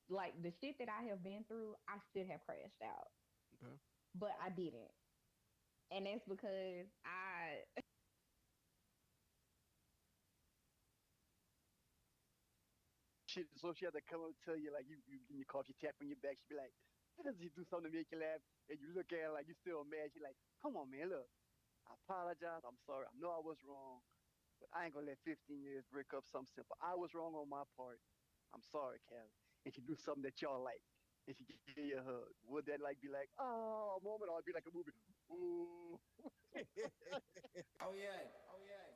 like the shit that I have been through, I should have crashed out, Okay. but I didn't. And that's because I Shit, so she had to come up and tell you, like, you getting your coffee tap on your back. She be like, does he do something to make you laugh? And you look at her like you still mad. She like, come on, man, look, I apologize. I'm sorry. I know I was wrong, but I ain't gonna let 15 years break up something simple. I was wrong on my part. I'm sorry, Callie. And she do something that y'all like. And she give you a hug. Would that like be like, oh, a moment, or it'd be like a movie? Ooh. Oh yeah.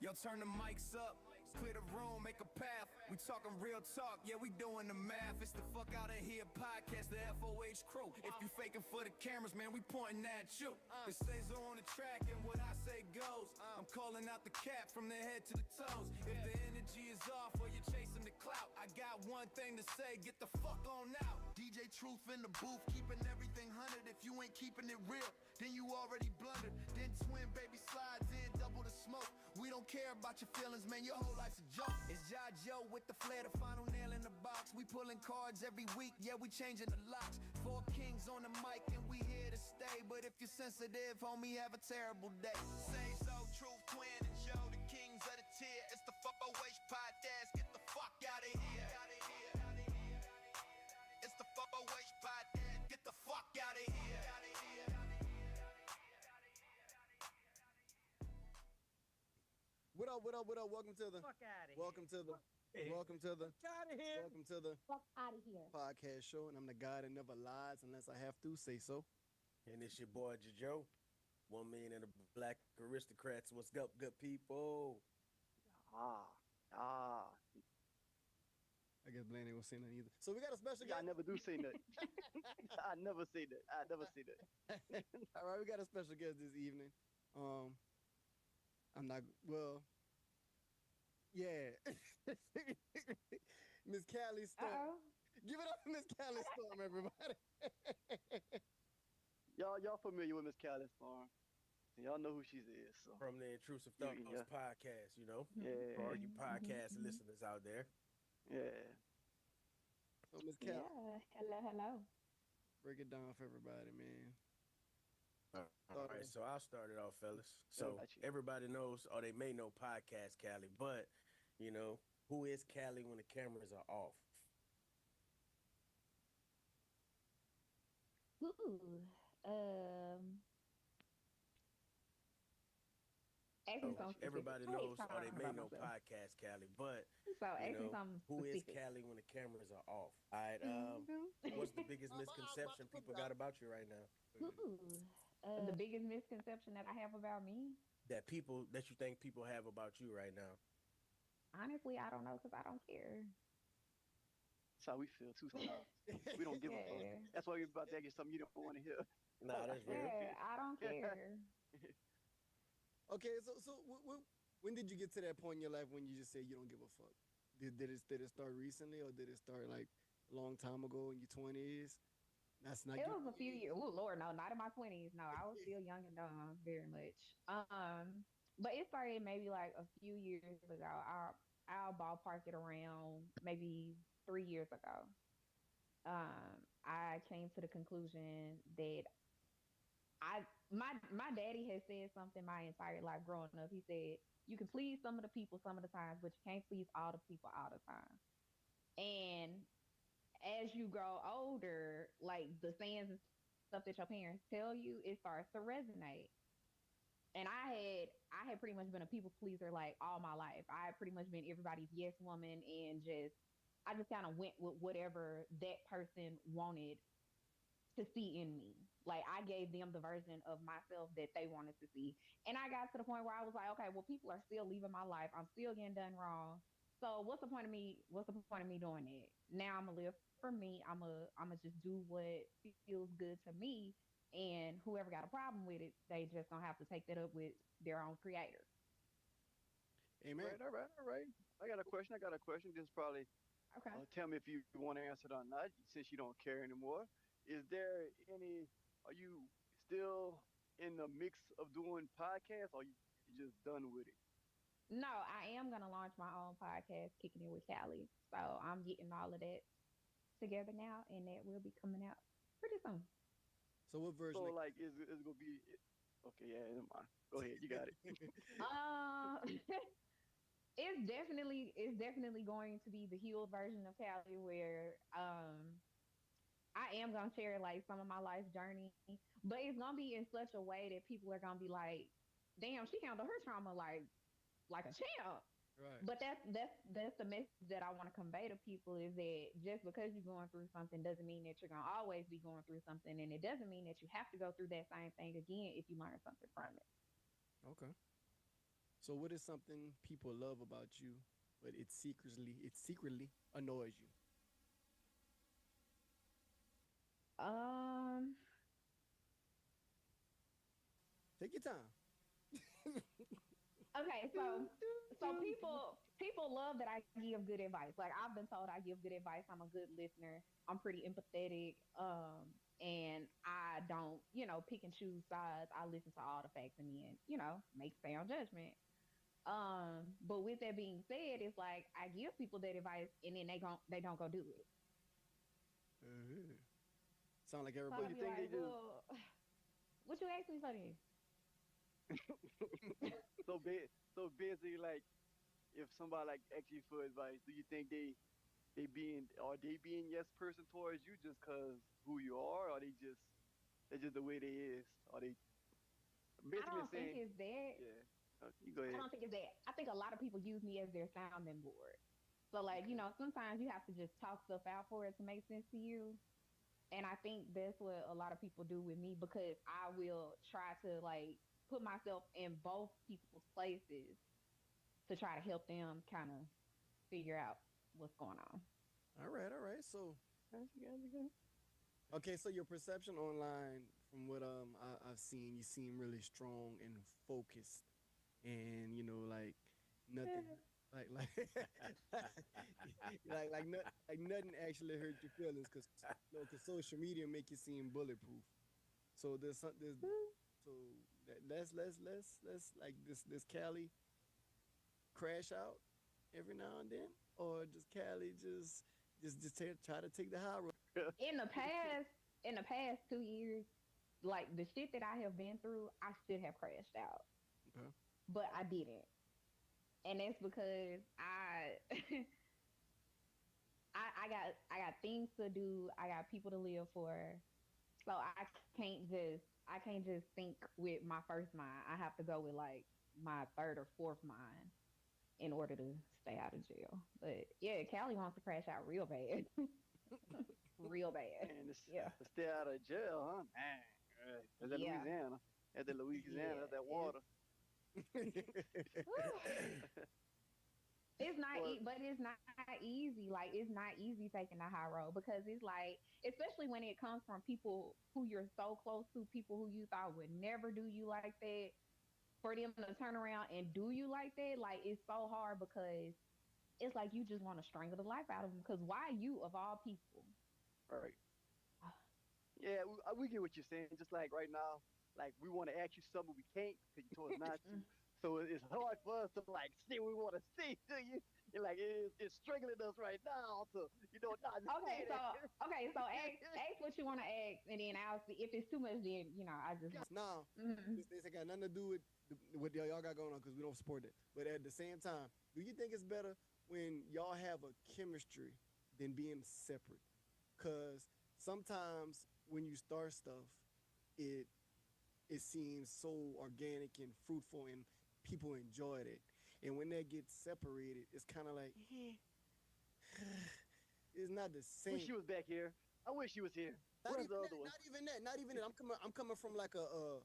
Yo, turn the mics up, clear the room, make a path. We talking real talk, yeah, we doing the math. It's the Fuck Outta Here podcast, the FOH crew. If you faking for the cameras, man, we pointing at you. It says on the track and what I say goes. I'm calling out the cap from the head to the toes. If the energy is off or you're chasing the clout, I got one thing to say, get the fuck on out. DJ Truth in the booth, keeping everything 100. If you ain't keeping it real, then you already blundered. Then twin baby slides in, double the smoke. We don't care about your feelings, man, your whole life's a joke. It's Ja Joe with the flair, the final nail in the box. We pulling cards every week, yeah, we changing the locks. 4 kings on the mic and we here to stay. But if you're sensitive, homie, have a terrible day. Say so, Truth, Twin, and Joe, the kings of the tier. It's the FOH podcast, get the fuck out of here. It's the FOH podcast, get the fuck out of here. What up? What up? What up? Welcome to the. Fuck out of here. Welcome to the. Welcome to the. Fuck out of here. Welcome to the fuck out of here. podcast show, and I'm the guy that never lies unless I have to say so. And it's your boy Joe, 1 million and the black aristocrats. What's up, good people? Ah. I guess Blaine ain't gonna say nothing either. So we got a special Yeah, I guest. never do say that. I never say that. All right, we got a special guest this evening. I'm not well. Yeah, Miss Callie Storm. Uh-oh. Give it up for Miss Callie Storm, everybody. Y'all familiar with Miss Callie Storm? Y'all know who she is. So. From the Intrusive Thoughts Yeah. podcast, you know, Yeah. for all you podcast listeners out there. Yeah. So Miss Callie, Yeah. Hello. break it down for everybody, man. All right, so I'll start it off, fellas. So got you. everybody knows, or they may know podcast Callie, but, you know, who is Callie when the cameras are off? Ooh. Ask me something Everybody specific. knows, or they may know podcast Callie, but, So ask you me know, something who is specific. Callie when the cameras are off? All right, what's the biggest misconception people got about you right now? Ooh. The biggest misconception that I have about me, That you think people have about you right now? honestly, I don't know because I don't care. That's how we feel too sometimes. We don't give a Yeah. fuck. That's why we're about to get something you don't want to hear. Nah, that's real. Yeah, I don't care. Okay, so when did you get to that point in your life when you just say you don't give a fuck? Did it start recently, or did it start like a long time ago in your 20s? That's not. It was a few years. Oh Lord, no, not in my 20s. No, I was still young and dumb, very much. But it started maybe like a few years ago. I'll ballpark it around maybe 3 years ago. I came to the conclusion that my daddy has said something my entire life growing up. He said, you can please some of the people some of the times, but you can't please all the people all the time. And as you grow older, like the sayings and stuff that your parents tell you, it starts to resonate. And I had pretty much been a people pleaser like all my life. I had pretty much been everybody's yes woman, and I just kind of went with whatever that person wanted to see in me. Like I gave them the version of myself that they wanted to see. And I got to the point where I was like, okay, well, people are still leaving my life. I'm still getting done wrong. So what's the point of me? What's the point of me doing it? Now I'm gonna live for me. I'm just do what feels good to me. And whoever got a problem with it, they just gonna have to take that up with their own creator. Amen. All right. I got a question. This is probably Okay. tell me if you want to answer it or not, since you don't care anymore. Are you still in the mix of doing podcasts, or you just done with it? No, I am gonna launch my own podcast, Kicking It with Callie. So I'm getting all of that together now, and that will be coming out pretty soon. So what version? So like, is gonna be? Okay, yeah, never mind. Go ahead, you got it. It's definitely going to be the healed version of Callie, where I am gonna share like some of my life journey, but it's gonna be in such a way that people are gonna be like, "Damn, she handled her trauma like a champ." Right. But that's the message that I want to convey to people, is that just because you're going through something doesn't mean that you're gonna always be going through something, and it doesn't mean that you have to go through that same thing again if you learn something from it. Okay. So what is something people love about you, but it secretly annoys you? Um. Take your time. Okay, so people love that I give good advice. Like, I've been told I give good advice. I'm a good listener. I'm pretty empathetic. And I don't, pick and choose sides. I listen to all the facts and then, make sound judgment. But with that being said, it's like I give people that advice and then they don't go do it. Uh, Sound like So everybody. I'll you be think like, they do? well, what you ask me for this? So basically, like, if somebody like asks you for advice, do you think they being yes person towards you just cause who you are, or they're just the way they is, or they I basically don't think saying, it's that. yeah, you go I ahead. don't think it's that. I think a lot of people use me as their sounding board. So, like, Okay. sometimes you have to just talk stuff out for it to make sense to you. And I think that's what a lot of people do with me, because I will try to, like, put myself in both people's places to try to help them kind of figure out what's going on. All right, all right. So That's good. okay, so your perception online, from what I've seen, you seem really strong and focused, and like nothing, like nothing actually hurt your feelings, cause social media make you seem bulletproof. So so let's like this Cali crash out every now and then, or just Cali try to take the high road. in the past, in the past 2 years, like the shit that I have been through, I should have crashed out, Okay. but I didn't, and that's because I got things to do. I got people to live for, so I can't just think with my first mind. I have to go with like my third or fourth mind in order to stay out of jail. But yeah, Callie wants to crash out real bad, real bad. Man, Yeah, to stay out of jail, huh? Man, that's that yeah, Louisiana. That's that Louisiana. yeah. That's that water. It's not, But but it's not easy. Like, it's not easy taking the high road, because it's like, especially when it comes from people who you're so close to, people who you thought would never do you like that, for them to turn around and do you like that, like, it's so hard, because it's like you just want to strangle the life out of them. Because why you of all people? right. Yeah, we get what you're saying. Just like right now, like we want to ask you something we can't because you told us not to. So it's hard for us to like say we want to say to you. You're like it's strangling us right now to not Okay, say so that. ask what you want to ask, and then I'll see if it's too much. Then I just. Now, Mhm. this ain't got nothing to do with what y'all got going on, because we don't support it. But at the same time, do you think it's better when y'all have a chemistry than being separate? Because sometimes when you start stuff, it it seems so organic and fruitful, and people enjoyed it. And when that gets separated, it's kind of like, it's not the Wish same. she was back here. I wish she was here. Not Where's even the that. other one? Not even that. Not even that. I'm coming from like a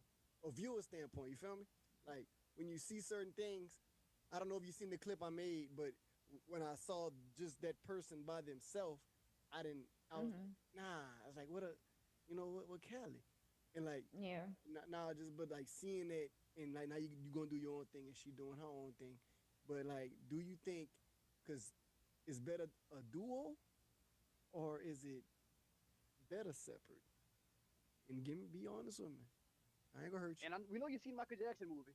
viewer standpoint. You feel me? Like when you see certain things. I don't know if you seen the clip I made, but when I saw just that person by themselves, I didn't. I was Mhm. nah. I was like, what a, what Cali, and like Yeah. nah, just but like seeing that, and like now you gonna do your own thing and she doing her own thing, but like, do you think, cause it's better a duo, or is it better separate? And be honest with me. I ain't gonna hurt you. And we know you've seen Michael Jackson movie.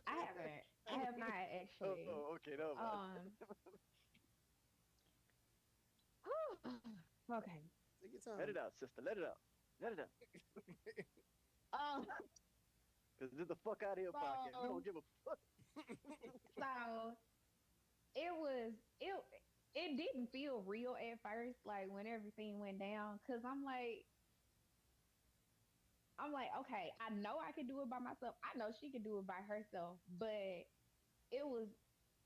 I haven't. I have not actually. Okay, no. Um. Okay. Take your time. Let it out, sister. Let it out. Let it out. Um. Cause this is the fuck out of here podcast. We don't give a fuck. So it was it. It didn't feel real at first, like when everything went down, cause okay, I know I can do it by myself. I know she could do it by herself, but it was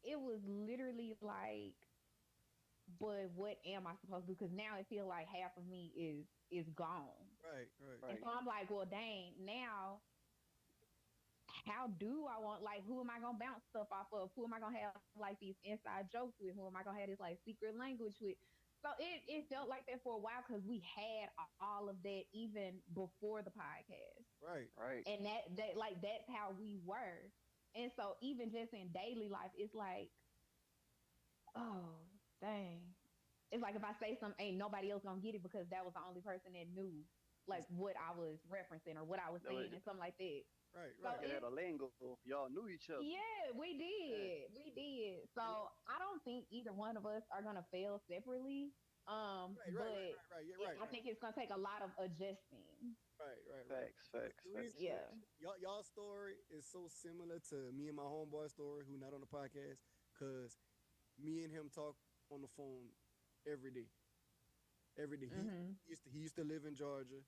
it was literally like, but what am I supposed to do? Because now it feels like half of me is gone. Right. And so I'm like, well, dang, now how do I want, like, who am I gonna bounce stuff off of? Who am I gonna have like these inside jokes with? Who am I gonna have this like secret language with? So it felt like that for a while because we had all of that even before the podcast. Right. Right. And that like that's how we were. And so even just in daily life, it's like, oh dang. It's like if I say something, ain't nobody else gonna get it because that was the only person that knew like what I was referencing or what I was saying and something like that. Right. So You had a lingo. Y'all knew each other. yeah, we did. Yeah. We did. So I don't think either one of us are gonna fail separately. Right. Yeah, right. I think it's gonna take a lot of adjusting. Right. Facts. Yeah. Y'all story is so similar to me and my homeboy story, who not on the podcast, cause me and him talk on the phone every day. Every day. He used to live in Georgia.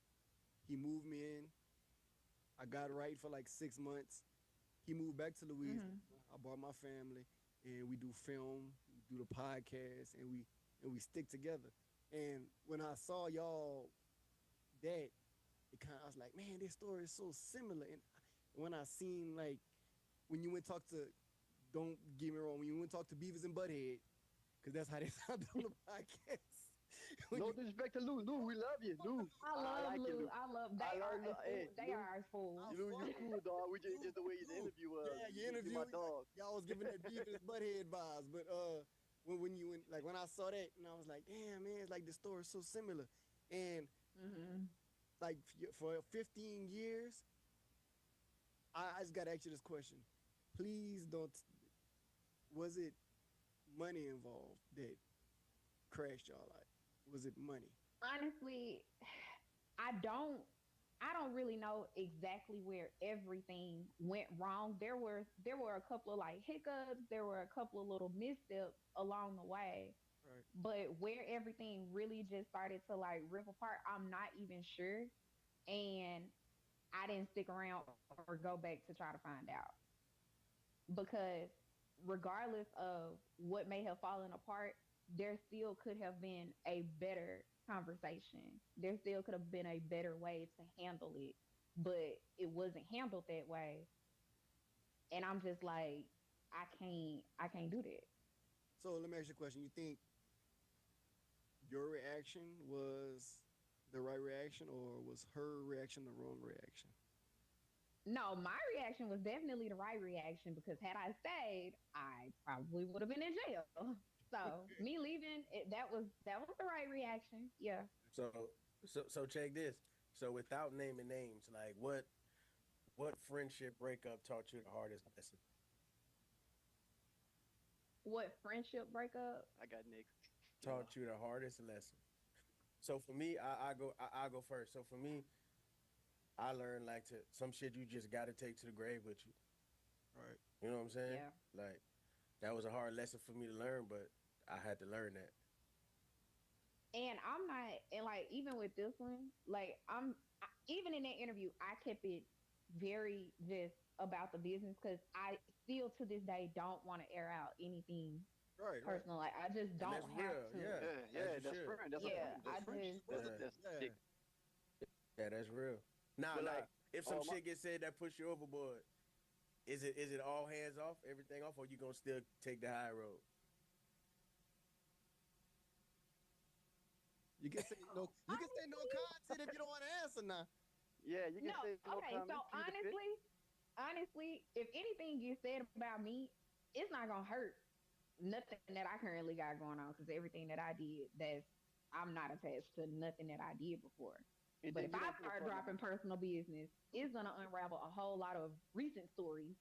He moved me in. I got right for like 6 months. He moved back to Louisiana. I brought my family, and we do film, we do the podcast, and we stick together. And when I saw y'all that, I was like, man, this story is so similar. And when I seen like when you went talk to, don't get me wrong, when you went talk to Beavis and Butthead, because that's how they sound on the podcast. No disrespect to Lou. Lou, we love you. Lou. I love like Lou. You, Lou. I love they are Lou, our fools. Lou, you cool, dog. We just the way you interview us. Yeah, you interview my dog. Y'all was giving that Beavis and Butthead vibes, but when I saw that, and I was like, damn, man, it's like the story's so similar. And like for 15 years, I just gotta ask you this question. Please don't. Was it money involved that crashed y'all life? Was it money? Honestly, I don't really know exactly where everything went wrong. There were a couple of like hiccups, there were a couple of little missteps along the way. Right. But where everything really just started to like rip apart, I'm not even sure. And I didn't stick around or go back to try to find out. Because regardless of what may have fallen apart, there still could have been a better conversation. There still could have been a better way to handle it, but it wasn't handled that way. And I'm just like, I can't do that. So let me ask you a question. You think your reaction was the right reaction, or was her reaction the wrong reaction? No, my reaction was definitely the right reaction because had I stayed, I probably would have been in jail. So me leaving, that was the right reaction. Yeah. So check this. So without naming names, like what friendship breakup taught you the hardest lesson? What friendship breakup? I got next. Taught you the hardest lesson. So for me, I go first. So for me, I learned like some shit you just got to take to the grave with you. Right. You know what I'm saying? Yeah. Like that was a hard lesson for me to learn, but I had to learn that. And I'm not, and like even with this one, like even in that interview, I kept it very just about the business because I still to this day don't want to air out anything personal. Like I just don't have real. to. Yeah, that's friend. Yeah, that's real. Nah, But like if some my- shit gets said that push you overboard, is it all hands off, everything off, or you gonna still take the high road? You can say no. You can say no content if you don't want to answer now. Yeah, you can say no Okay, comment, so keep it fit. honestly, if anything gets said about me, it's not gonna hurt nothing that I currently got going on because everything that I did, I'm not attached to nothing that I did before. And But then if you I don't put start a dropping personal business, it's gonna unravel a whole lot of recent stories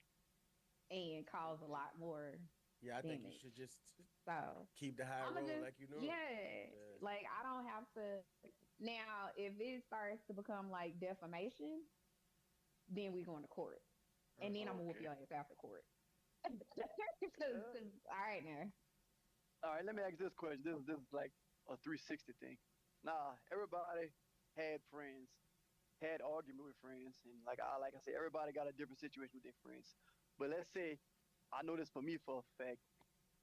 and cause a lot more Yeah, I think you image. should just So keep the high I'ma road just like you know. yeah, like I don't have to. Now, if it starts to become like defamation, then we going to court, and then I'm gonna whoop Okay. your ass after court. Cause, all right now. All right, let me ask this question. This is like a 360 thing. Nah, everybody had friends, had argument with friends, and like I said, everybody got a different situation with their friends. But let's say I know this for me for a fact.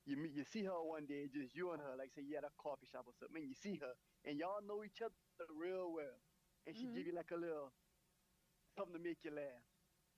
You see her one day, just you and her, like say you at a coffee shop or something, and you see her, and y'all know each other real well, and she give Mm-hmm. you like a little something to make you laugh.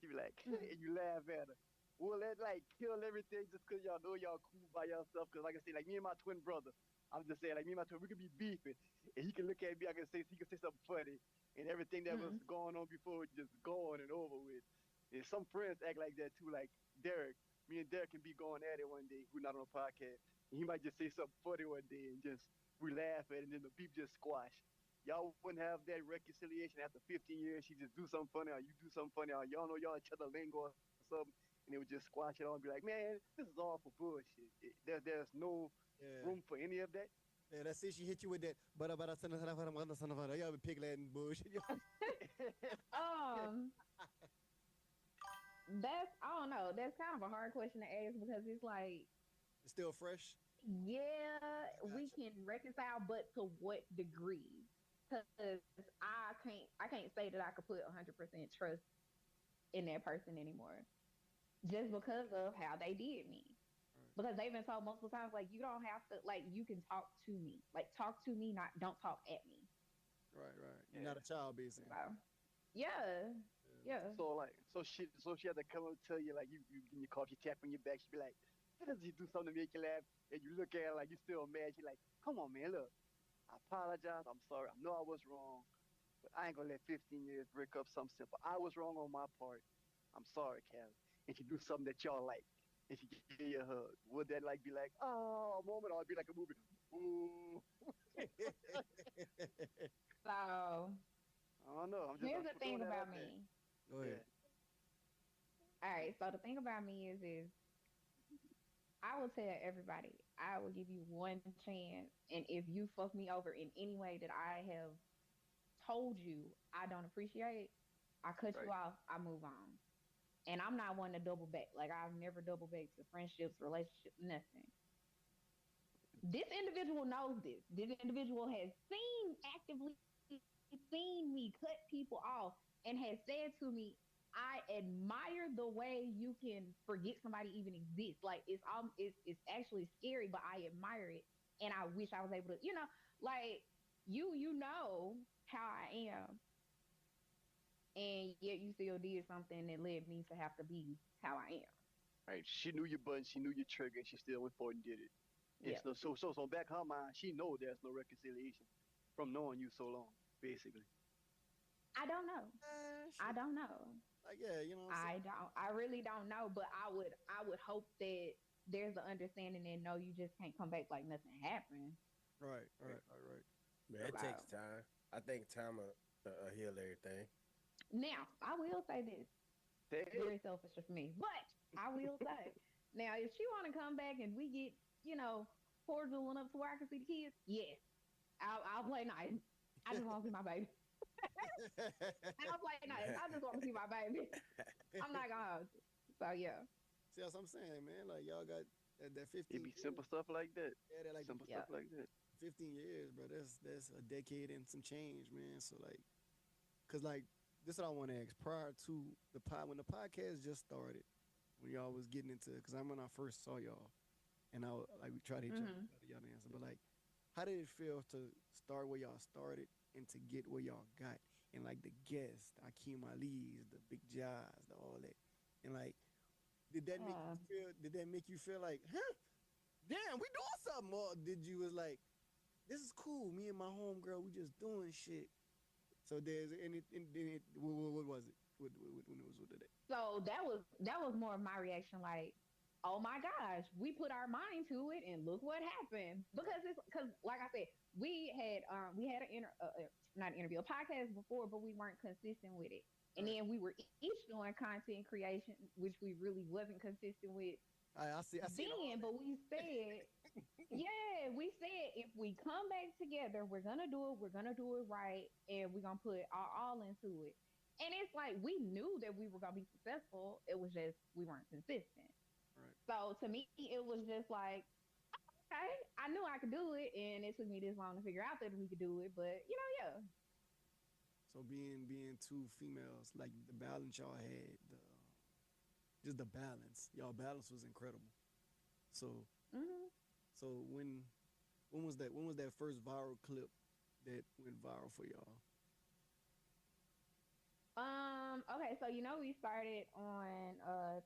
She be like, and you laugh at her. Will that like kill everything just because y'all know y'all cool by yourself? Because like I say, like me and my twin brother, I'm just saying, like me and my twin, we could be beefing, and he can look at me, he can say something funny, and everything that was Mm-hmm. going on before just gone and over with. And some friends act like that too, like Derek. Me and Derek can be going at it one day. We're not on a podcast, and he might just say something funny one day, and just we laugh at it, and then the beef just squash. Y'all wouldn't have that reconciliation after 15 years. She just do something funny, or you do something funny, or y'all know y'all each other lingo or something, and they would just squash it all and be like, man, this is all for bullshit. There's no Yeah. room for any of that. Yeah, that's it. She hit you with that. Y'all be pig Latin bullshit. Um, that's I don't know. That's kind of a hard question to ask because it's like, It's still fresh. yeah, we Gotcha. can reconcile, but to what degree? Because I can't say that I could put 100% trust in that person anymore, just because of how they did me. Right, Because they've been told multiple times, like, you don't have to, like, you can talk to me, like, talk to me, not don't talk at me. right, right. You're Yeah. not a child, basically. So, yeah, yeah. So she had to come up and tell you like you give your coffee tap on your back. She be like, "Why does he do something to make you laugh?" And you look at her like you still mad. She like, "Come on, man, look, I apologize. I'm sorry. I know I was wrong, but I ain't gonna let 15 years break up something simple. I was wrong on my part. I'm sorry, Callie." And she do something that y'all like, and she give you a hug. Would that like be like, oh, a moment, or it'd be like a movie? Ooh, So, I don't know. here's I'm the throwing thing that about out there. me. Go ahead. Yeah. All right, so the thing about me is I will tell everybody, I will give you one chance, and if you fuck me over in any way that I have told you I don't appreciate, I cut you Right. off, I move on. And I'm not one to double back. Like I've never double backed to friendships, relationships, nothing. This individual knows this. This individual has actively seen me cut people off and has said to me, I admire the way you can forget somebody even exists. Like it's actually scary, but I admire it. And I wish I was able to, like you know how I am, and yet you still did something that led me to have to be how I am. Right. She knew your button, she knew your trigger, and she still went for it and did it. And Yeah. so back her mind, she know there's no reconciliation from knowing you so long, basically. I don't know. I Shit. don't know. Like, yeah, you know what I'm I saying? don't. I really don't know. But I would hope that there's an understanding that no, you just can't come back like nothing happened. Right, right, right, right. Man, it takes time. I think time will heal everything. Now, I will say this. Say it. Very selfish of me, but I will say now if she want to come back and we get cordial enough to where I can see the kids, yes, I'll play nice. I just want to see my baby. I'll play nice. I just want to see my baby. I'm not gonna hold you. So yeah, See, that's what I'm saying, man. Like, y'all got that 15 It be years. simple stuff like that. Yeah, that like Simple Yeah. stuff like that. 15 years, bro. That's a decade and some change, man. So like, cause like this is what I want to ask. Prior to when the podcast just started, when y'all was getting into, cause I'm when I first saw y'all, and like we tried to hit y'all, Mhm. y'all didn't answer, but like, how did it feel to start where y'all started and to get where y'all got, and like the guests, Akeem Ali's, the Big Jazz, the all that, and like, did that make you feel like, huh? Damn, we doing something, or did you was like, this is cool. Me and my homegirl, we just doing shit. So there's what was it? When it was with it? So that was more of my reaction, like, oh my gosh, we put our mind to it, and look what happened. Because like I said, we had not an interview, a podcast before, but we weren't consistent with it. And Right. then we were each doing content creation, which we really wasn't consistent with. I see. I see. Then, but we said, yeah, we said if we come back together, we're gonna do it. We're gonna do it right, and we're gonna put our all into it. And it's like we knew that we were gonna be successful. It was just we weren't consistent. Right. So to me, it was just like, okay, I knew I could do it, and it took me this long to figure out that we could do it. But yeah. So being two females, like the balance y'all had, just the balance, y'all balance was incredible. So Mm-hmm. so when was that? When was that first viral clip that went viral for y'all? Okay, so we started on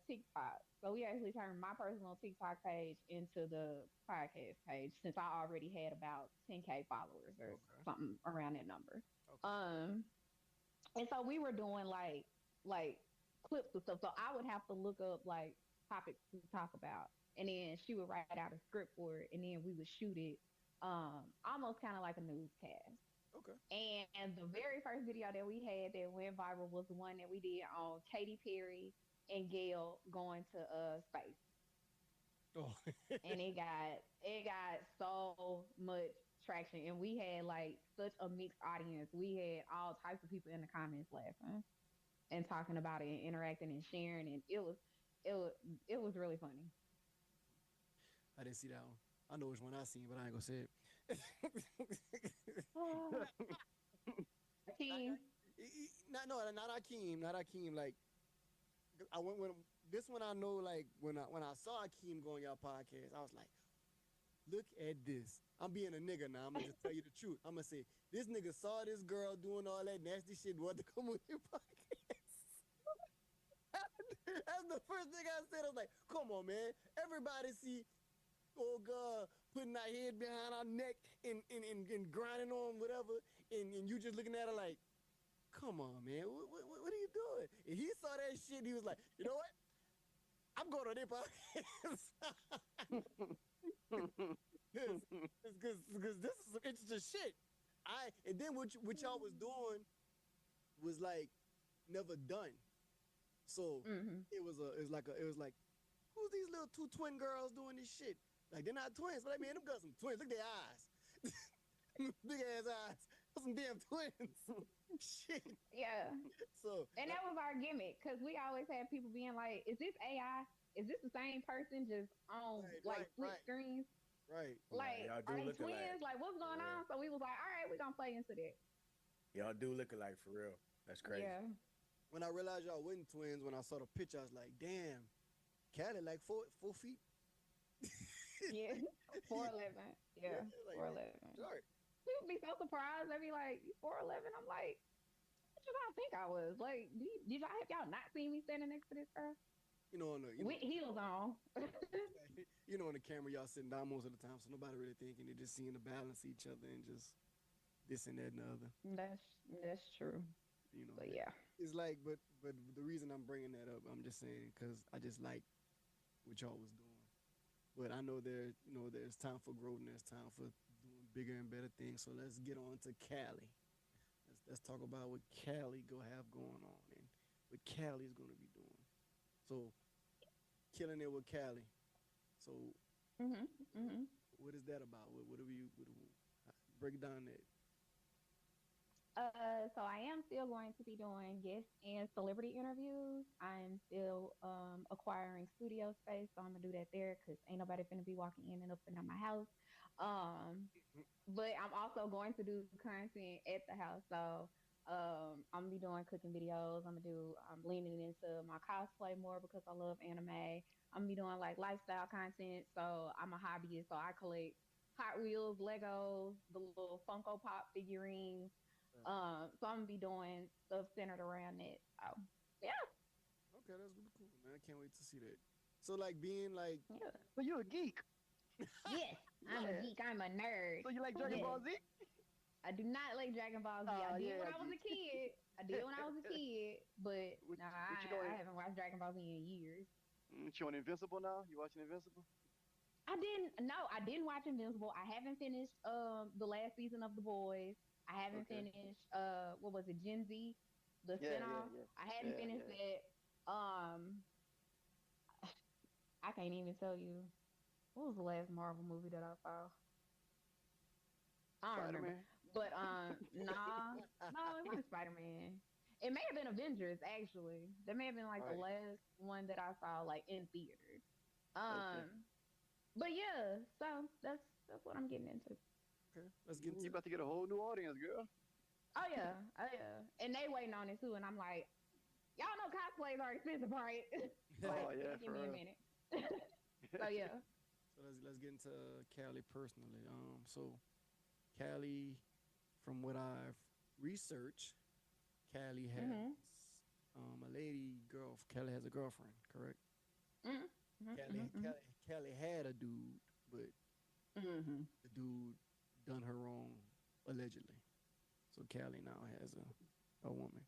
TikTok. So we actually turned my personal TikTok page into the podcast page since I already had about 10K followers or Okay. something around that number. Okay. And so we were doing like clips and stuff. So I would have to look up like topics to talk about. And then she would write out a script for it, and then we would shoot it almost kind of like a newscast. Okay. And the very first video that we had that went viral was the one that we did on Katy Perry and Gail going to space. Oh. And it got so much traction, and we had like such a mixed audience. We had all types of people in the comments laughing and talking about it and interacting and sharing, and it was really funny. I didn't see that one. I know which one I seen, but I ain't gonna say it. Hakeem. Not Akeem, not Akeem. Like I went when this one I know. Like when I saw Akeem go on y'all podcast, I was like, look at this. I'm being a nigga now. I'm gonna just tell you the truth. I'm gonna say this nigga saw this girl doing all that nasty shit. What to come with your podcast? That's the first thing I said. I was like, come on, man. Everybody see old girl putting our head behind our neck and grinding on whatever, and you just looking at her like, come on, man, what are you doing? And he saw that shit, he was like, you know what? I'm going on their podcast. Because this is some interesting shit. And then what y'all was doing was like never done. So it was like who's these little two twin girls doing this shit? Like they're not twins, but I mean them girls some twins. Look at their eyes. Big ass eyes. Those some damn twins. Shit. Yeah. So And that was our gimmick, because we always had people being like, is this AI? Is this the same person just on split screens? Right. Like, y'all do are they look alike. twins? Like, what's going on? So we was like, all right, we're going to play into that. Y'all do look alike for real. That's crazy. Yeah. When I realized y'all wasn't twins, when I saw the picture, I was like, damn, Callie like 4 feet. Yeah. 4'11". Yeah. Like, 4'11". Short. People be so surprised. They be like, you 4'11". I'm like, what did y'all think I was? Like, did y'all have y'all not seen me standing next to this girl? You know, With heels on. you know, on the camera, y'all sitting down most of the time, so nobody really thinking. They're just seeing the balance each other and just this and that and the other. That's true. You know, But yeah. it's like, but the reason I'm bringing that up, I'm just saying because I just like what y'all was doing. But I know there's time for growth and there's time for doing bigger and better things. So let's get on to Cali. Let's talk about what Cali go have going on and what Cali is going to be doing. So, killing it with Cali. So, what is that about? What do we break down that? So I am still going to be doing guest and celebrity interviews. I'm still acquiring studio space, so I'm gonna do that there because ain't nobody finna be walking in and up and down my house. But I'm also going to do content at the house, so I'm gonna be doing cooking videos. I'm leaning into my cosplay more because I love anime. I'm gonna be doing like lifestyle content, so I'm a hobbyist, so I collect Hot Wheels, Legos, the little Funko Pop figurines. So I'm gonna be doing stuff centered around it. So yeah. Okay, that's really cool, man. I can't wait to see that. So like being like, Yeah. So you a geek. Yes, I'm a geek. I'm a nerd. So you like Dragon Ball Z? I do not like Dragon Ball Z. I did when I was a kid. But What I you doing? haven't watched Dragon Ball Z in years. You on Invincible now? You watching Invincible? I didn't watch Invincible. I haven't finished the last season of The Boys. I haven't Okay. finished what was it, Gen Z, the spinoff. I hadn't finished that. I can't even tell you what was the last Marvel movie that I saw. I don't remember. Spider-Man. But nah, no, it wasn't Spider Man. It may have been Avengers actually. That may have been like the Right. last one that I saw like in theaters. Okay. But yeah, so that's what I'm getting into. Okay, let's get You into about to get a whole new audience, girl. Oh yeah, and they waiting on it too, and I'm like, y'all know cosplays are expensive, right? Oh, yeah, give for me a real. minute. So yeah, So let's get into Callie personally. So Callie, from what I've researched, Callie has a lady girl. Callie has a girlfriend, correct? Callie had a dude, but the dude done her wrong allegedly. So Callie now has a woman.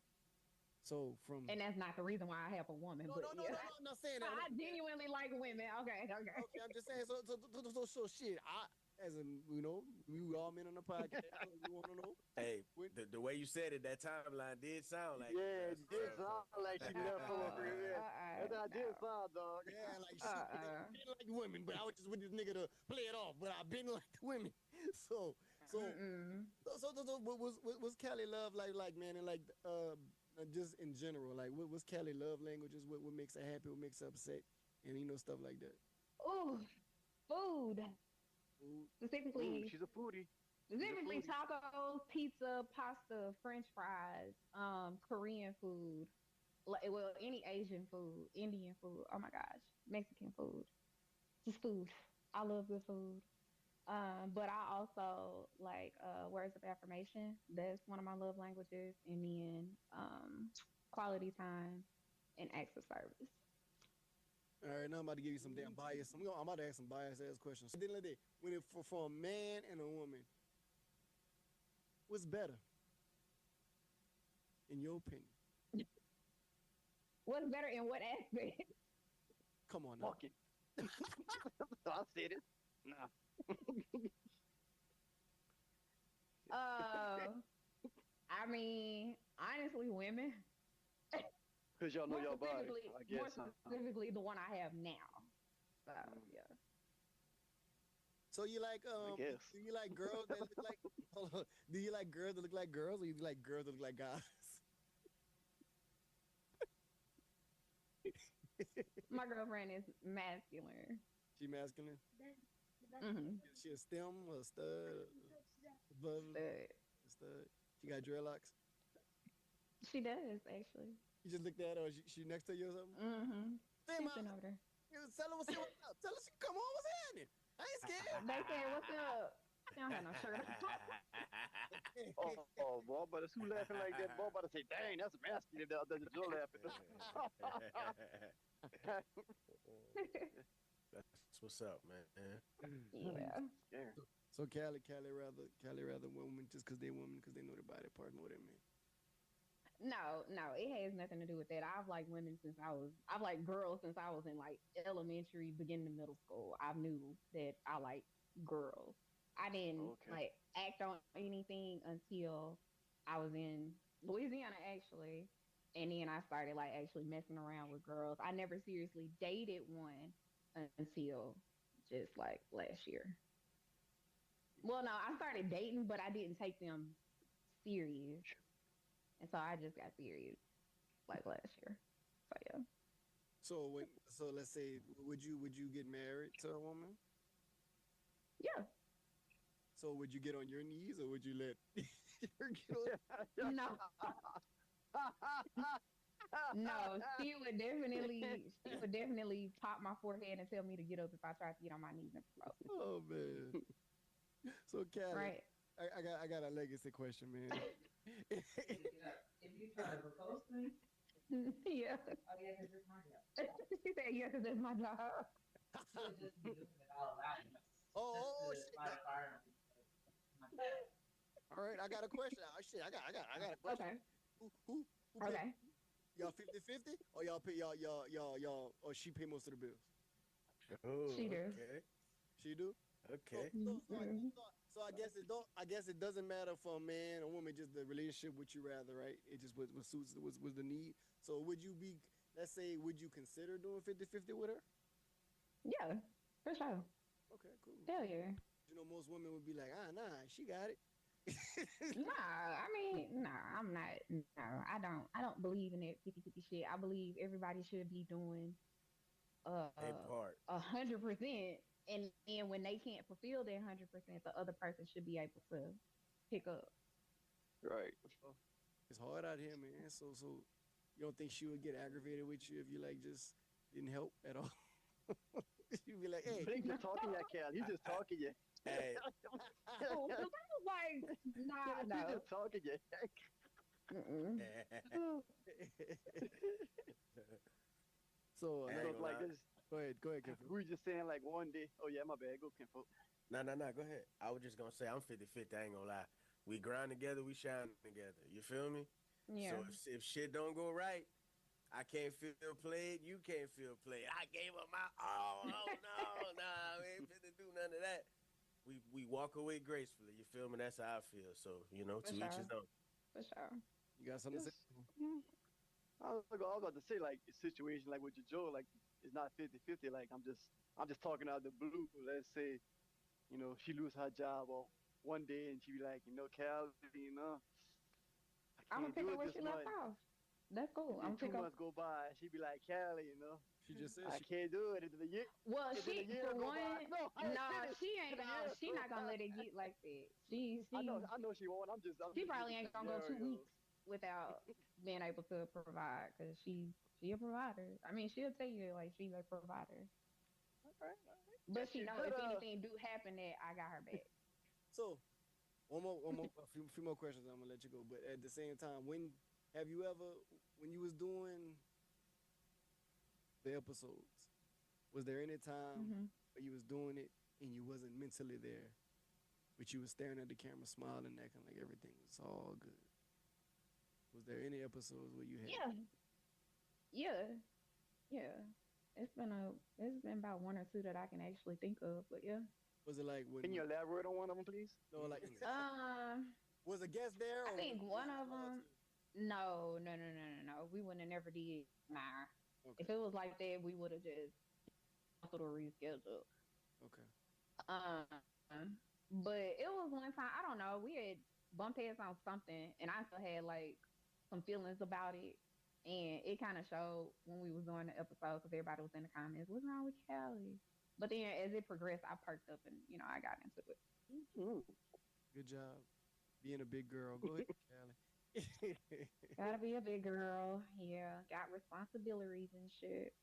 So from and that's not the reason why I have a woman. no, but no, no, yeah. no, no, I'm not saying that. I genuinely like women. Okay. Okay, I'm just saying. So shit. As a we all men on the podcast. You want to know? Hey, the way you said it, that timeline did sound like Yeah, it did sound like she left for a real. That's how it did sound, dog. Yeah, like shit. I been like women, but I was just with this nigga to play it off. But I've been like women. So what's Callie love like, man, and like just in general, like what's Callie love languages? What makes her happy? What makes her upset? And stuff like that. Ooh, food. Specifically, Ooh, she's a foodie. Specifically tacos, pizza, pasta, French fries, Korean food, well, any Asian food, Indian food. Oh my gosh, Mexican food, just food. I love good food. But I also like words of affirmation. That's one of my love languages, and then quality time and acts of service. All right, now I'm about to give you some damn bias. I'm about to ask some bias ass questions. At the end of the day, when for a man and a woman, what's better, in your opinion? What's better in what aspect? Come on now. Fucking. I said it. Nah. I mean, honestly, women. Because y'all know More your body. specifically- I guess. More specifically, the one I have now. So yeah. So you like I guess. do you like girls that look like hold on, do you like girls that look like girls, or you like girls that look like guys? My girlfriend is masculine. She masculine? Mm-hmm. Is she a stem or a stud? A button? A stud? She got dreadlocks? She does actually. You just looked at her, or she next to you or something? Mm-hmm. Say, She's Ma, been over there. tell her what's up. Tell her, come on, what's happening? I ain't scared. They said, "What's up?" She don't have no shirt. Oh, boy, but it's who laughing like that? Boy, about to say, dang, that's masculine. That's Joe laughing. That's what's up, man. Yeah. Yeah. So Callie rather women just because they women, because they know the body part more than men. No, it has nothing to do with that. I've liked women since I've liked girls since I was in like elementary, beginning of middle school. I knew that I liked girls. I didn't like act on anything until I was in Louisiana actually. And then I started like actually messing around with girls. I never seriously dated one until just like last year. Well, no, I started dating, but I didn't take them serious. And so I just got serious like last year. So yeah. So let's say, would you get married to a woman? Yeah. So would you get on your knees, or would you let her get on? No. No, she would definitely pop my forehead and tell me to get up if I tried to get on my knees and propose. Oh man. So Callie, Right. I got a legacy question, man. If you try to propose to me, Yeah. oh yeah, because it's my job. She said, yeah, because that's my job. So just be doing it all out. Oh, Just shit. to modify them. All right, I got a question. Oh, shit, I got a question. Okay. Who pay? Okay. Y'all 50-50, or y'all pay y'all or she pay most of the bills? Oh, She do. okay. She do. Okay. So I guess it doesn't matter for a man or woman, just the relationship would you rather, right? It just what suits was the need. So would you consider doing 50-50 with her? Yeah, for sure. Okay, cool. Hell yeah. You know, most women would be like, nah, she got it. Nah, I mean, nah, I'm not. No, I don't believe in that 50-50 shit. I believe everybody should be doing uh They part. 100%, and then when they can't fulfill their 100%, the other person should be able to pick up. Right. It's hard out here, man. So you don't think she would get aggravated with you if you like just didn't help at all? You'd be like, hey, But he's just talking that Cal. He's just talking you. Hey, Oh, 'cause I was like, nah, He's no. just talking you. Mm-mm. so I ain't So gonna it's like lie. this. go ahead, Kevin. We were just saying like one day. Oh yeah, my bad. Go Kenfo. No, go ahead. I was just gonna say I'm 50-50. I ain't gonna lie. We grind together, we shine together. You feel me? Yeah. So if shit don't go right, I can't feel played. You can't feel played. I gave up my all. Oh no, nah, we ain't finna do none of that. We walk away gracefully. You feel me? That's how I feel. So you know, For to each sure. his own. For sure. You got something to say? I was about to say like a situation like with your Joe, like it's not 50-50. Like I'm just talking out of the blue. Let's say, you know, she lose her job or one day and she be like, you know, Cal, you know, I I'm gonna can't pick do up it where this she left month. off. That's cool. And I'm then gonna pick 2 up. months go by, she be like, Callie, you know, She just said I she. can't do it. And then the year, Well, and then she a year for go by. one, No, I ain't nah, finished. she ain't And a gonna. year She go not gonna by. let it get like that. I know she won't. I'm just She using probably the ain't gonna go 2 scenario. weeks without being able to provide because she a provider. I mean, she'll tell you like she's a provider, All right. but she Is know it if anything do happen that I got her back. So a few more questions. I'm gonna let you go. But at the same time, when have you ever, when you was doing the episodes, was there any time Hmm. where you was doing it and you wasn't mentally there, but you was staring at the camera, smiling, acting like everything was all good? Was there any episodes where you had? Yeah, yeah, yeah. It's been about one or two that I can actually think of, but yeah. Was it like when? Can you elaborate on one of them, please? No, like Um, was a guest there? I Or think was one it of small them. too? No. We wouldn't have never did. Nah. Okay, If it was like that, we would have just through the reschedule. okay. But it was one time, I don't know, we had bumped heads on something, and I still had like some feelings about it. And it kind of showed when we was doing the episode because everybody was in the comments, what's wrong with Callie? But then as it progressed, I perked up and, I got into it. Mm. Good job being a big girl. Go ahead, Callie. Gotta be a big girl. Yeah. Got responsibilities and shit.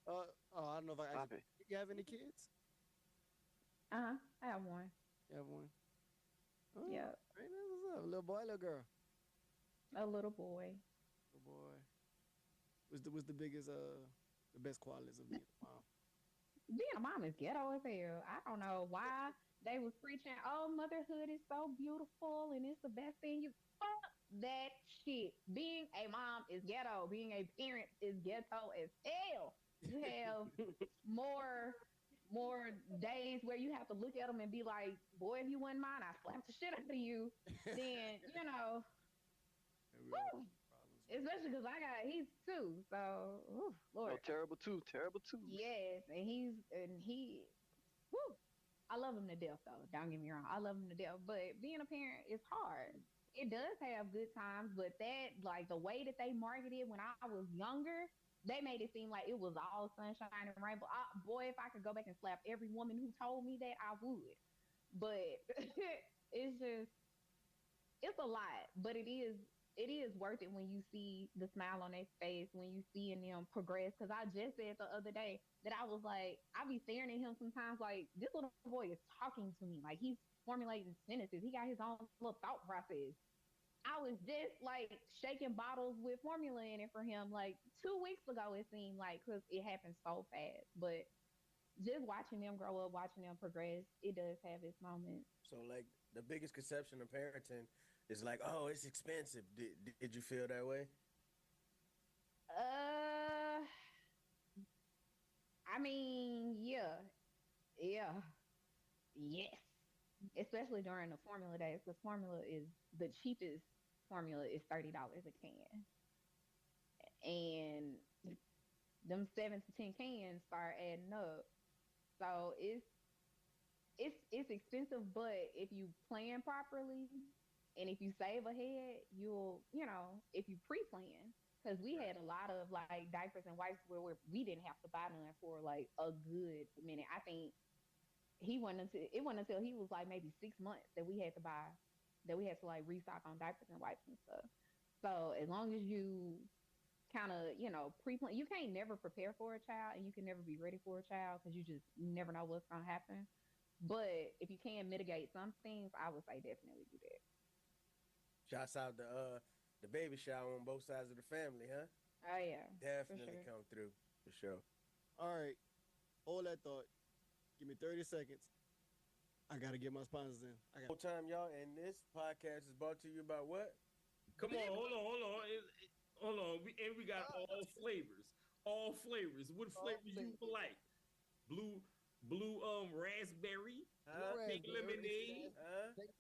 I don't know if I Stop actually. it. You have any kids? Uh huh. I have one. You have one. Oh, Yeah. right, that's what's up. Little boy, little girl. A little boy. Little boy. Was the biggest the best qualities of being a mom? Being a mom is ghetto as hell. I don't know why they was preaching, oh, motherhood is so beautiful and it's the best thing you. Fuck that shit. Being a mom is ghetto. Being a parent is ghetto as hell. You have more days where you have to look at them and be like, boy, if you wasn't mine, I slapped the shit out of you. Then, And we all whew, have problems. especially because he's two. So, oof, Lord. Oh, terrible too. Yes, and he, whew, I love him to death though. Don't get me wrong, I love him to death. But being a parent is hard. It does have good times, but that like the way that they marketed when I was younger, they made it seem like it was all sunshine and rainbow. Boy, if I could go back and slap every woman who told me that, I would. But it's just it's a lot, but it is worth it when you see the smile on their face, when you seeing them progress. Because I just said the other day that I was like, I be staring at him sometimes like this little boy is talking to me, like he's formulating sentences. He got his own little thought process. I was just like shaking bottles with formula in it for him like 2 weeks ago. It seemed like because it happened so fast, but just watching them grow up, watching them progress, it does have its moments. So like the biggest conception of parenting is like, oh, it's expensive. Did you feel that way? Uh, I mean, yeah, yes. Especially during the formula days, because formula is the cheapest formula is $30 a can, and them 7 to 10 cans start adding up. So it's expensive, but if you plan properly and if you save ahead, you'll, if you pre-plan, because we had a lot of like diapers and wipes where we didn't have to buy none for like a good minute. I think it wasn't until he was like maybe 6 months that we had to buy, that we had to like restock on diapers and wipes and stuff. So as long as you kind of, pre-plan, you can't never prepare for a child and you can never be ready for a child because you never know what's going to happen. But if you can mitigate some things, I would say definitely do that. Shouts out to the baby shower on both sides of the family, huh? Oh yeah, Definitely sure. come through for sure. All right, hold that thought. Give me 30 seconds. I gotta get my sponsors in. Whole time, y'all, and this podcast is brought to you by what? Come on, hold on. We got all flavors. All flavors. What flavors you like? Blue raspberry, pink lemonade.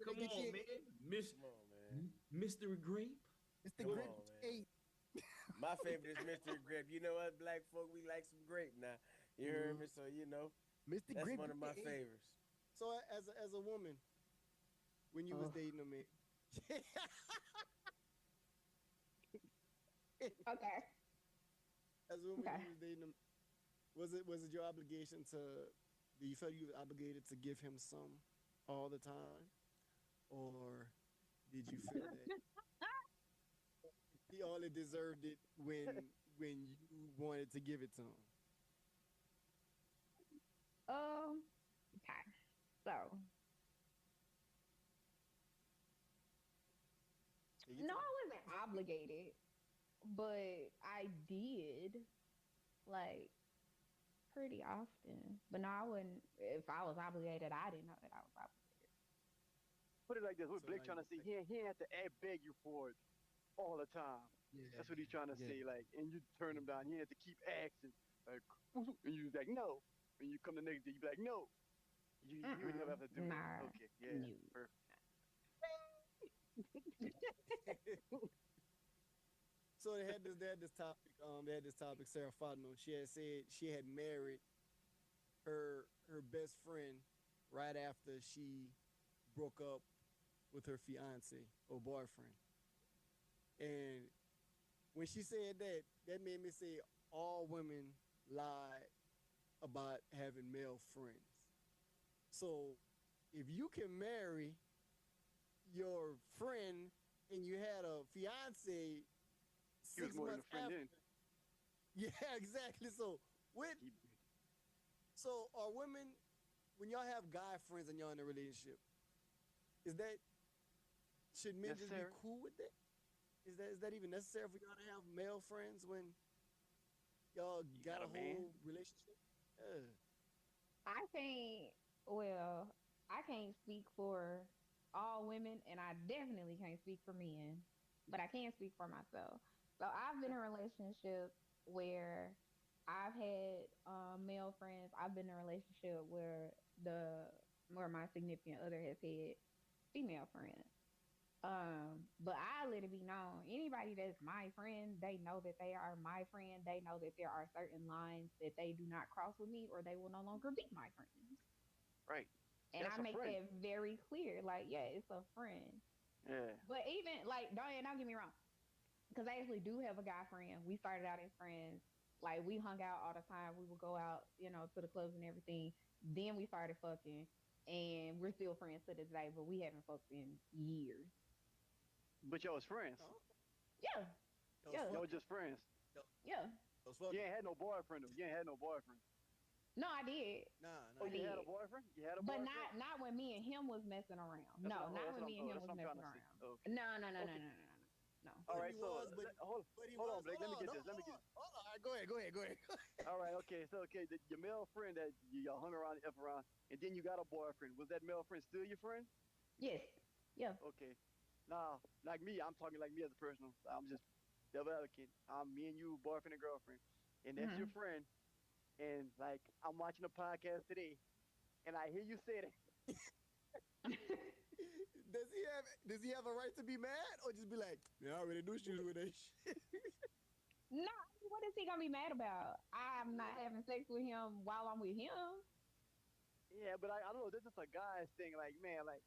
Come on, man. Mystery grape. Mr. Grape 8. My favorite is Mystery Grape. You know what, black folk, we like some grape now. You heard me? So, Mr. that's Grape one of my 8. favorites. So as a woman, when you was dating a man, Okay. as a woman when you was dating him, was it your obligation do you feel you were obligated to give him some all the time, or did you feel that he only deserved it when you wanted to give it to him? Okay. So no, I wasn't obligated, but I did, like, pretty often. But no, I wouldn't. If I was obligated, I didn't know that I was obligated. Put it like this: what So Blake like- trying to say, he ain't have to beg you for it all the time. Yeah, That's what he's trying to yeah. say. Like, and you turn him down. He had to keep asking, like, and you like no. And you come the next day, you be like no. You would never have to do Nah, it. Okay, yeah, no. perfect. So they had this topic. Sarah Fatima, she had said she had married her best friend right after she broke up with her fiance or boyfriend. And when she said that made me say all women lie about having male friends. So if you can marry your friend and you had a fiance He was 6 more than months a friend after, then. yeah, exactly. So are women, when y'all have guy friends and y'all in a relationship, should men just be Necessary. cool with that? Is that even necessary for y'all to have male friends when y'all got a got a man? whole relationship? Yeah. I can't speak for all women, and I definitely can't speak for men, but I can speak for myself. So I've been in a relationship where I've had male friends. I've been in a relationship where my significant other has had female friends. But I let it be known, anybody that's my friend, they know that they are my friend. They know that there are certain lines that they do not cross with me, or they will no longer be my friends. Right. And That's I a make friend. that very clear. Like, yeah, it's a friend. Yeah. But even like, don't get me wrong, because I actually do have a guy friend. We started out as friends. Like, we hung out all the time. We would go out, to the clubs and everything. Then we started fucking, and we're still friends to this day. But we haven't fucked in years. But y'all was friends. Oh, Yeah, yeah, Y'all was just friends. yeah. those fuck- You ain't had no boyfriend though. You ain't had no boyfriend. No, I did, Nah. Oh, you had a did. boyfriend? You had a but boyfriend? not when me and him was messing around. That's No, what- not that's when what me I'm- and him that's was what I'm trying messing to around. say. Okay. No. Okay. No. All right, he so was, but hold he on, was. Blake. Let me get No, this. Let me get. Hold on. All right, go ahead. All right, okay. So your male friend that y'all hung around, F around, and then you got a boyfriend. Was that male friend still your friend? Yes. Yeah. Okay. Now, like me, I'm talking like me as a person. I'm just devil advocate. Me and you, boyfriend and girlfriend, and that's your friend. And like, I'm watching a podcast today, and I hear you say that. Does he have a right to be mad, or just be like, man, I already knew she was with that shit? No, what is he gonna be mad about? I'm not having sex with him while I'm with him. Yeah, but I don't know. This is a guy's thing. Like, man, like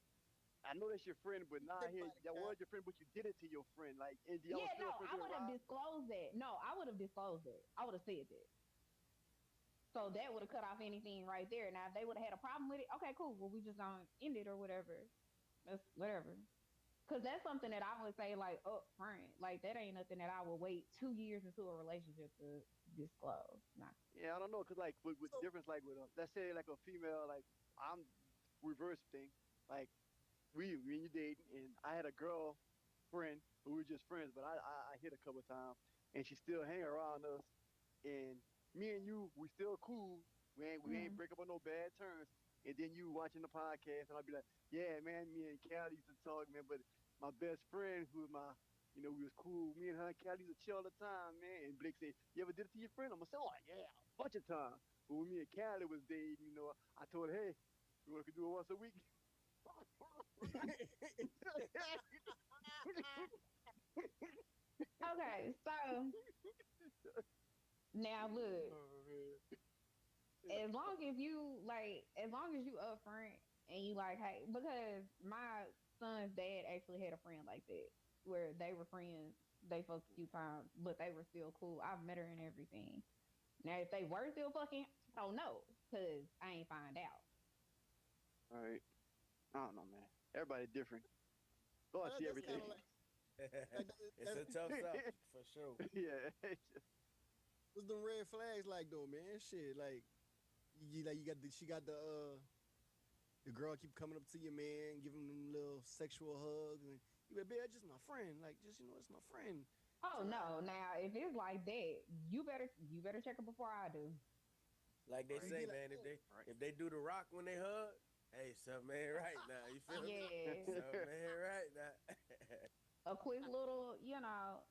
I know that's your friend, but nah, Think here about it, that Cal. was your friend, but you did it to your friend. Like, and y'all Yeah, still no, friends I with would have Rob? disclosed that. No, I would have disclosed it. I would have said that. So that would have cut off anything right there. Now, if they would have had a problem with it, okay, cool. Well, we just gonna end it or whatever. That's whatever. Cause that's something that I would say like up front. Like that ain't nothing that I would wait 2 years into a relationship to disclose. Nah. Yeah, I don't know, cause like with So difference, like with let's say like a female, like I'm reverse thing. Like we and you dating, and I had a girl friend who were just friends, but I hit a couple of times, and she still hang around us, and me and you we still cool. We ain't Mm. break up on no bad terms. And then you watching the podcast, and I'll be like, yeah, man, me and Callie used to talk, man, but my best friend, who was my, we was cool. Me and her and Callie used to chill all the time, man. And Blake said, you ever did it to your friend? I'm gonna say, oh yeah, a bunch of times. But when me and Callie was dating, I told her, hey, we could do it once a week. Okay, so now look, as long as you upfront and you like, hey, because my son's dad actually had a friend like that where they were friends, they fucked a few times, but they were still cool. I've met her and everything. Now, if they were still fucking, I don't know, cause I ain't find out. All right. I don't know, man. Everybody different. Go and see that's everything. kind of like It's a tough subject for sure. Yeah. what's the red flags like though, man? Shit, like you got she got the girl keep coming up to your man, giving him little sexual hugs, and you like, babe, just my friend. Like, just it's my friend. Oh no! Now, if it's like that, you better check her before I do. Like they Right. say, Be like, man, Right. if they do the rock when they hug, hey, something ain't right now. You feel me? Yeah, Something ain't right now. a quick little,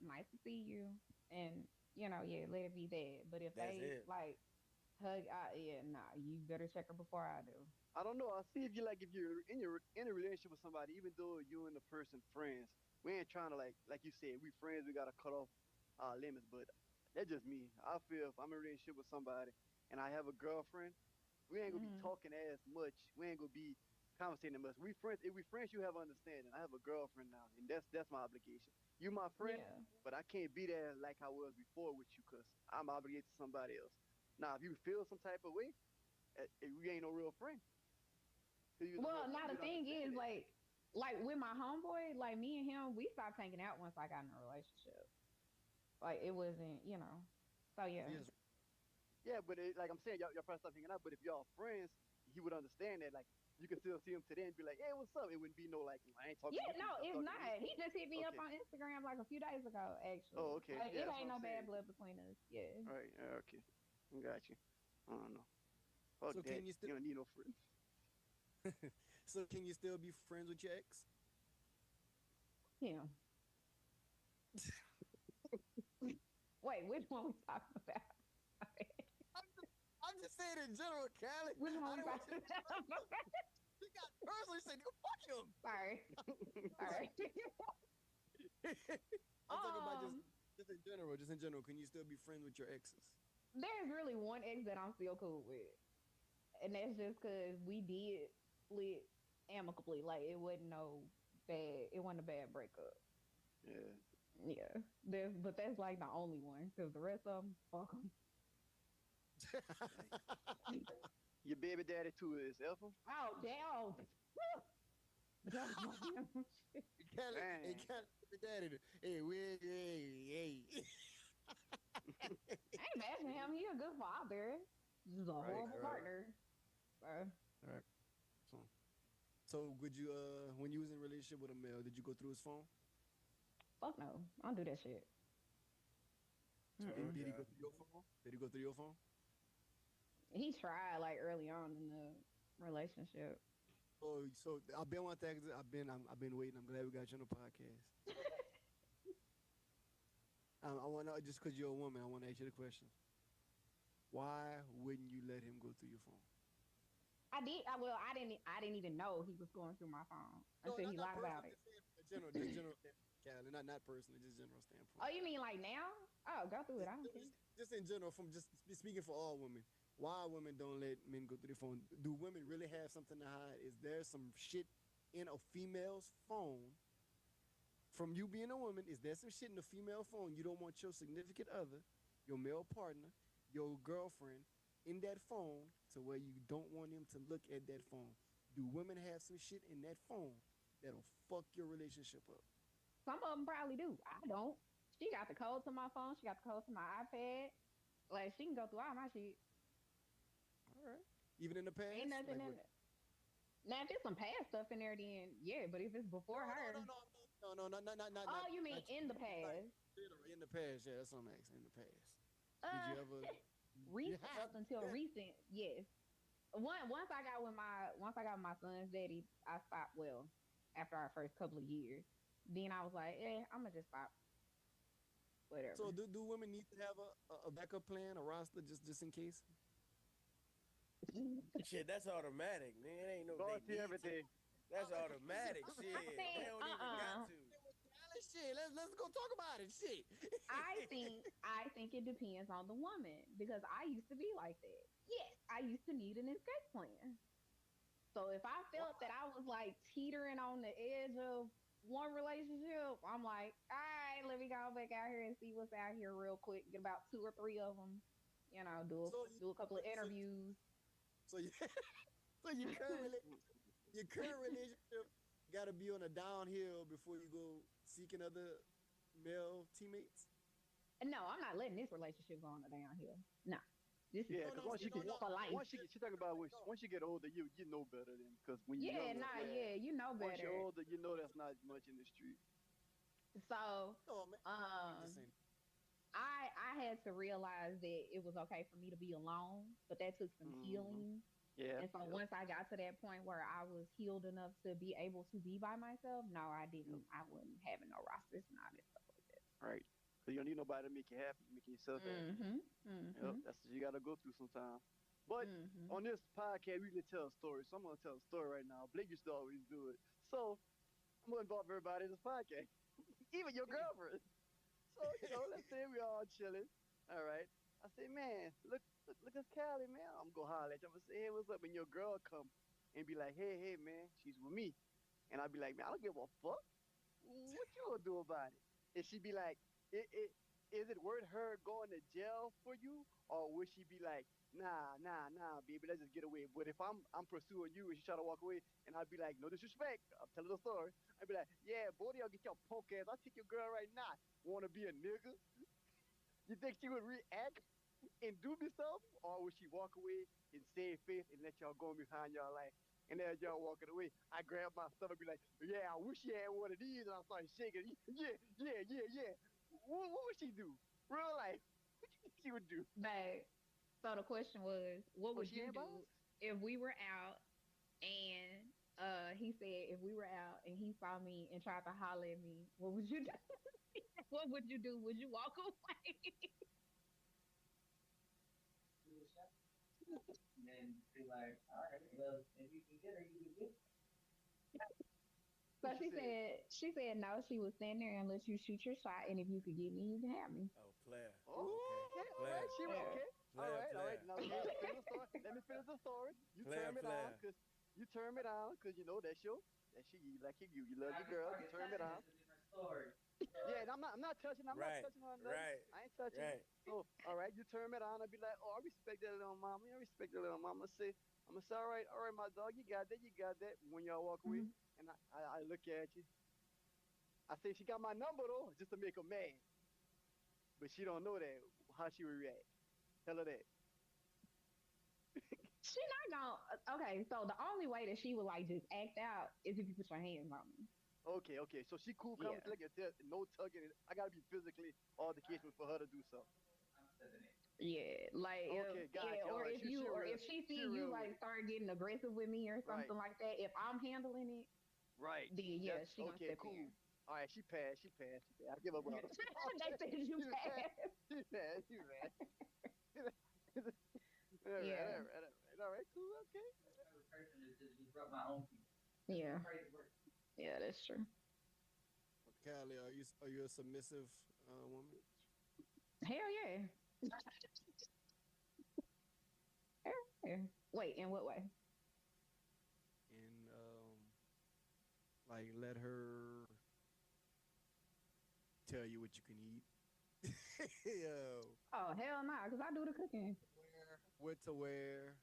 nice to see you, and yeah, let it be that. But if That's they it. like hug, yeah, nah, you better check her before I do. I don't know. I'll see if you're in a relationship with somebody, even though you and the person friends. We ain't trying to like you said, we friends. We gotta cut off our limits. But that's just me. I feel if I'm in a relationship with somebody and I have a girlfriend, we ain't gonna be Hmm. talking as much. We ain't gonna be conversating as much. We friends. If we friends, you have understanding. I have a girlfriend now, and that's my obligation. You my friend, Yeah. but I can't be there like I was before with you, cause I'm obligated to somebody else. Now, if you feel some type of way, we ain't no real friend. 'Cause you was a real Well, friend, now the you'd thing understand is, it. like with my homeboy, like me and him, we stopped hanging out once I got in a relationship. Like it wasn't. So yeah. Yes. Yeah, but like I'm saying, y'all probably stop hanging out. But if y'all friends, he would understand that. Like you can still see him today and be like, "Hey, what's up?" It wouldn't be no like, "I ain't talking Yeah, to you, no, stop it's talking to not. me." He just hit me up Okay. on Instagram like a few days ago, Oh, actually. okay. Like Yeah, it that's ain't what no I'm bad saying. blood between us. Yeah. All right. Okay. I got you. I don't know. Fuck So that. can you still You don't need no friends. so can you still be friends with your ex? Yeah. Wait, which one we talking about? I'm just saying in general, Callie. Which one I we don't want you talking about? you got personally said, "Nigga, fuck him." Sorry. Sorry. I'm talking about um, just in general. Just in general, can you still be friends with your exes? there's really one ex that I'm still cool with. And that's just because we did split amicably. Like it wasn't a bad breakup. Yeah. Yeah, but that's like the only one because the rest of them, fuck them. Your baby daddy too is Alpha. Oh damn! Callie, hey, Man. Callie, daddy, hey, hey. I ain't bashing him. He a good father. Just a Right, horrible right. partner. So, So, would you, when you was in a relationship with a male, did you go through his phone? fuck no, I don't do that shit. Mm-mm. Did he go through your phone? Did he go through your phone? He tried like early on in the relationship. Oh, so I've been one thing. I've been waiting. I'm glad we got you on the podcast. I want to just because you're a woman, I want to ask you the question. Why wouldn't you let him go through your phone? I did. Well, I didn't. I didn't even know he was going through my phone No, until he not lied about personally. it. Just saying, the general. Callie, not personally, just general standpoint. Oh, you mean like now? Oh, go through it. I don't care. Just in general, from just speaking for all women, why women don't let men go through their phone? Do women really have something to hide? Is there some shit in a female's phone from you being a woman? Is there some shit in a female phone you don't want your significant other, your male partner, your girlfriend in that phone to where you don't want him to look at that phone? Do women have some shit in that phone that'll fuck your relationship up? Some of them probably do. I don't. She got the code to my phone. She got the code to my iPad. Like, she can go through all my shit. All right. Even in the past? Ain't nothing in it. Now, if there's some past stuff in there, then yeah. But if it's before her, no, not. Oh, you mean in the past? In the past, yeah, that's what I'm asking. In the past, did you ever? Recent up until recent, yes. Once I got with my son's daddy, I stopped. Well, after our first couple of years, then I was like, I'm gonna just stop. Whatever. So do women need to have a backup plan, a roster, just in case? Shit, that's automatic, man. It ain't no. Go to everything. That's automatic. Shit, they don't even got to. Shit, let's go talk about it. Shit. I think it depends on the woman because I used to be like that. Yes, I used to need an escape plan. So if I felt that I was like teetering on the edge of one relationship, I'm like, all right, let me go back out here and see what's out here real quick. Get about 2 or 3 of them. You know, do a couple of interviews. So your current relationship got to be on a downhill before you go seeking other male teammates? No, I'm not letting this relationship go on a downhill. No. This is because once you get for life. Once you get older, you know better than because when you're younger, you know better. Once you're older, you know that's not much in the street. So, I had to realize that it was okay for me to be alone, but that took some healing. Yeah. And so once I got to that point where I was healed enough to be able to be by myself, no, I didn't. I wasn't having no rosters and all that stuff like that. Right. So you don't need nobody to make you happy, making yourself happy. Yep, that's what you got to go through sometimes. But on this podcast, we can tell a story. So I'm going to tell a story right now. Blake used to always do it. So I'm going to involve everybody in this podcast, even your girlfriend. So, let's say we all chilling. All right. I say, man, look at Callie, man. I'm going to holler at you. I'm going to say, hey, what's up? And your girl come and be like, hey, man, she's with me. And I'll be like, man, I don't give a fuck. What you going to do about it? And she be like, is it worth her going to jail for you? Or would she be like, nah, baby, let's just get away. But if I'm pursuing you and she try to walk away, and I'd be like, no disrespect, I'm telling the story. I'd be like, yeah, boy, y'all get your punk ass. I'll take your girl right now. Want to be a nigga? You think she would react and do me something? Or would she walk away and save face and let y'all go behind y'all life? And as y'all walking away, I grab my stuff and be like, yeah, I wish she had one of these. And I start shaking. Yeah. What would she do? Real life. What you think she would do? Babe, so the question was, what would you do if we were out and he said if we were out and he saw me and tried to holler at me, what would you do? What would you do? Would you walk away? And then be like, all right, well, if you can get her, you can get her. So she said no, she would stand there and let you shoot your shot, and if you could get me, you can have me. Oh, player. Oh, okay. All right, she was okay. All right. Now let me finish the story. You turn me down because you know that's you like you love your girl. You turn me down. Yeah, and I'm not touching. I'm not touching her. Right. I ain't touching. Right. So, all right, you turn me down. I'll be like, oh, I respect that little mama. I'm gonna say, all right, my dog, you got that. When y'all walk away, and I look at you. I say, she got my number though, just to make her mad. But she don't know that. How she would react? Tell her that. She not gonna. Okay, so the only way that she would like just act out is if you put your hands on me. Okay. So she cool, come look at that, no tugging. I gotta be physically altercation for her to do so. Yeah, like or if she see you like start getting aggressive with me or something like that, if I'm handling it, right? Then she gonna step in. All right, she passed. I give up on her. They said you passed. She passed. All right, cool, okay. Person is just rub my own people. Yeah, that's true. Callie, are you a submissive woman? Hell yeah. Hell yeah. Wait, in what way? And like let her tell you what you can eat. Yo, Oh hell no, because I do the cooking. what to wear.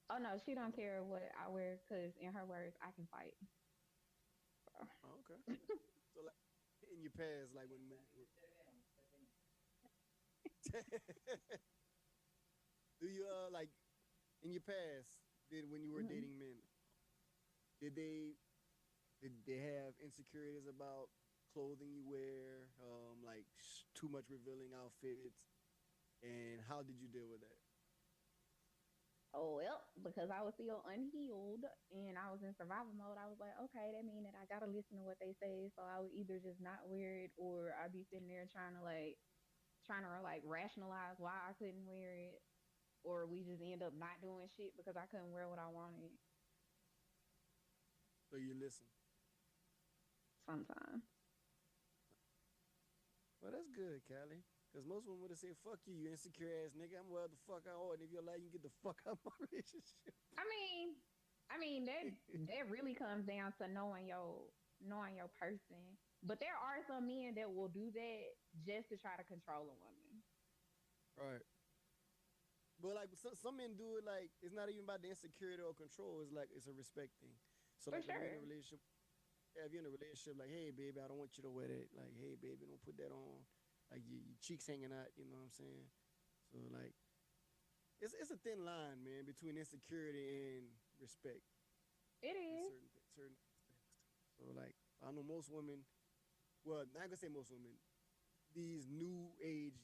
Oh no, she don't care what I wear because in her words, I can fight. Oh, okay. So like in your past, like when do you like in your past did when you were Mhm. dating men, did they have insecurities about clothing you wear, like too much revealing outfits, and how did you deal with that? Oh well, because I was still unhealed and I was in survival mode, I was like, okay, that means that I gotta listen to what they say. So I would either just not wear it or I'd be sitting there trying to like rationalize why I couldn't wear it, or we just end up not doing shit because I couldn't wear what I wanted So you listen. sometimes. Well, that's good, Callie. Because most women would have said, fuck you, you insecure ass nigga. I'm well the fuck out. And if you're like, you get the fuck out of my relationship. I mean, that really comes down to knowing your person. But there are some men that will do that just to try to control a woman. Right. But like some men do it like it's not even about the insecurity or control. It's like it's a respect thing. So For like when you're in sure. a relationship, if you're in a relationship, like, hey baby, I don't want you to wear that. Like, hey baby, don't put that on. Like your cheeks hanging out. You know what I'm saying? So like it's a thin line, man, between insecurity and respect It in is. certain aspects. So like I know most women. Well, not gonna say most women. These new age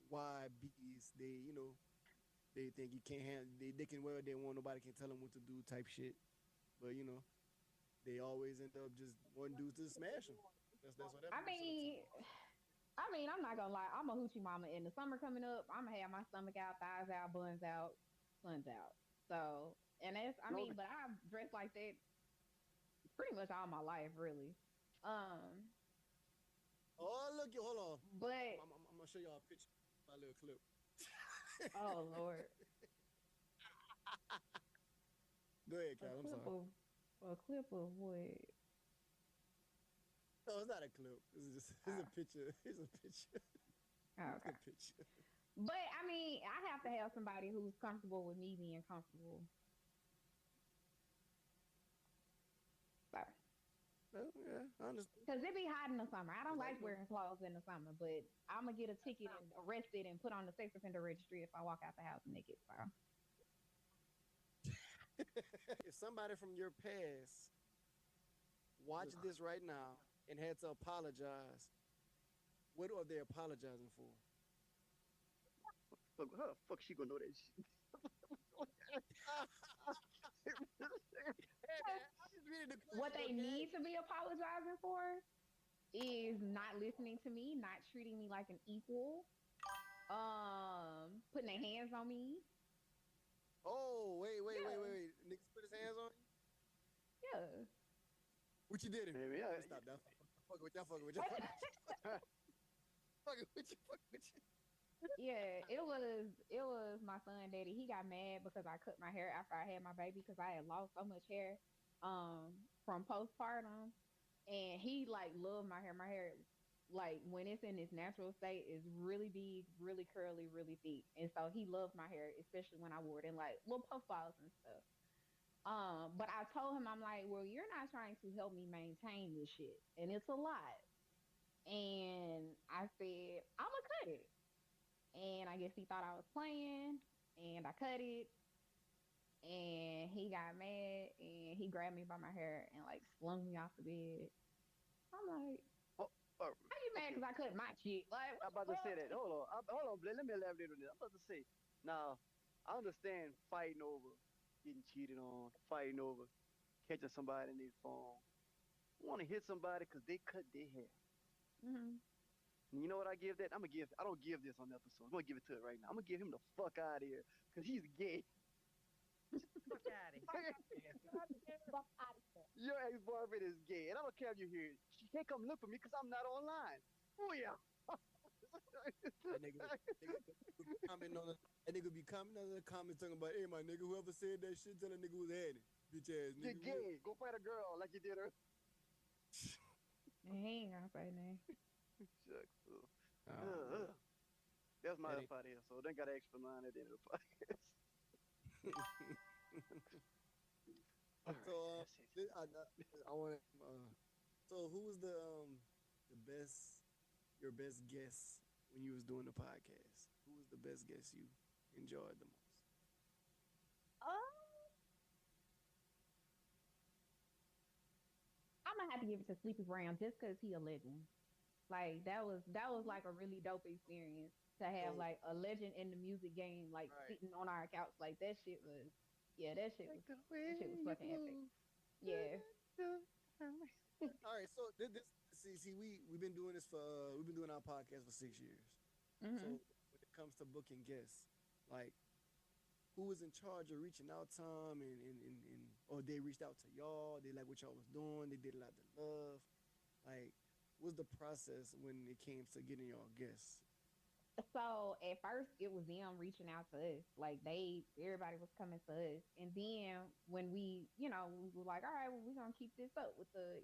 YBs, they think you can't handle. They can wear what they want. Nobody can tell them what to do. Type shit. But they always end up just wanting dudes to smash them. That's what I happens most of the mean, time. I'm not gonna lie. I'm a hoochie mama. In the summer coming up, I'm gonna have my stomach out, thighs out, buns out, suns out. So, and that's, I No, mean, but I've dressed like that pretty much all my life, really. Um, Oh look, hold on. but I'm gonna show y'all a picture. My little clip. oh lord, Go ahead, a Cal. I'm clip sorry. of a clip of what? No, it's not a clip. It's a picture. It's a picture. Oh, It's a okay. picture. But I mean, I have to have somebody who's comfortable with me being comfortable. So, Well, yeah, I understand. cause it be hot in the summer. I don't Like, like wearing clothes in the summer, but I'm gonna get a ticket and arrested and put on the sex offender registry if I walk out the house naked. So, if somebody from your past watched this right now and had to apologize, what are they apologizing for? fuck, how the fuck she gonna know that shit? Hey man, I'm just reading the what question, they okay? need to be apologizing for is not listening to me, not treating me like an equal, putting their hands on me. Oh, wait. Yeah, Niggas put his hands on you? yeah. What you did? Maybe, yeah. Stop that. Fucking with y'all, fucking with y'all. Fucking with you, fucking with you. Yeah, it was my son daddy. He got mad because I cut my hair after I had my baby because I had lost so much hair from postpartum, and he like loved my hair. My hair, like when it's in its natural state, is really big, really curly, really thick, and so he loved my hair, especially when I wore it in like little puff balls and stuff. But I told him, I'm like, well, you're not trying to help me maintain this shit, and it's a lot. And I said, I'ma cut it. And I guess he thought I was playing, and I cut it, and he got mad, and he grabbed me by my hair and like slung me off the bed. I'm like, Oh, how you mad okay. because I cut my shit? Like, what I'm the about to say fuck? that. Hold on, let me elaborate on this. I'm about to say, now, I understand fighting over getting cheated on, fighting over catching somebody in their phone. Want to hit somebody because they cut their hair. Mm-hmm. And you know what I give that? I don't give this on the episode. I'm gonna give it to it right now. I'm gonna give him the fuck out of here because he's gay. Fuck out of here. Your ex-boyfriend is gay, and I don't care if you hear it. She can't come look for me because I'm not online. Oh yeah. That nigga be commenting on that nigga be commenting on the comments talking about, hey, my nigga, whoever said that shit, tell that nigga who's had it. Bitch ass You're nigga. gay. Go find a girl like you did her. He ain't gonna say that. Shucks. Oh, That's my That ain't- part here. So then got an extra line at the end of the podcast. So I want to. So who was your best guest when you was doing the podcast? Who was the best guest you enjoyed the most? I'm gonna have to give it to Sleepy Brown just because he a legend. Like that was like a really dope experience to have Oh. like a legend in the music game like Right. sitting on our couch. Like that shit was that shit was fucking epic. Yeah. All right, so this we've been doing this for we've been doing our podcast for 6 years. Mhm. So when it comes to booking guests, like who was in charge of reaching out to them and or they reached out to y'all, they like what y'all was doing, they did a lot of love. Like, what's the process when it came to getting y'all guests? So at first it was them reaching out to us. Like everybody was coming to us. And then when we were like, all right, well, we're gonna keep this up with the,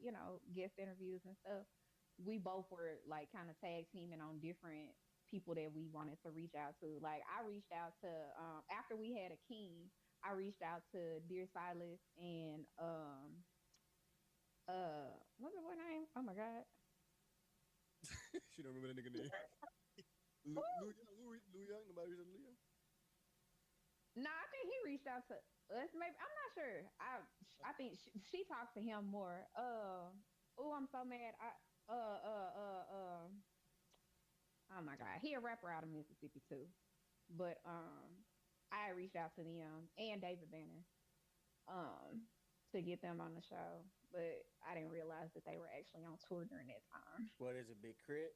guest interviews and stuff. We both were like kind of tag teaming on different people that we wanted to reach out to. Like I reached out to after we had a king, I reached out to Dear Silas and what's her name? Oh my god. She don't remember that nigga name. Lou Young. Nobody reached out to Lou Young? No, I think he reached out to us. Maybe I'm not sure. I think she talked to him more. I'm so mad. Oh my god, he a rapper out of Mississippi too. But I reached out to them and David Banner to get them on the show. But I didn't realize that they were actually on tour during that time. What is it, Big Crit?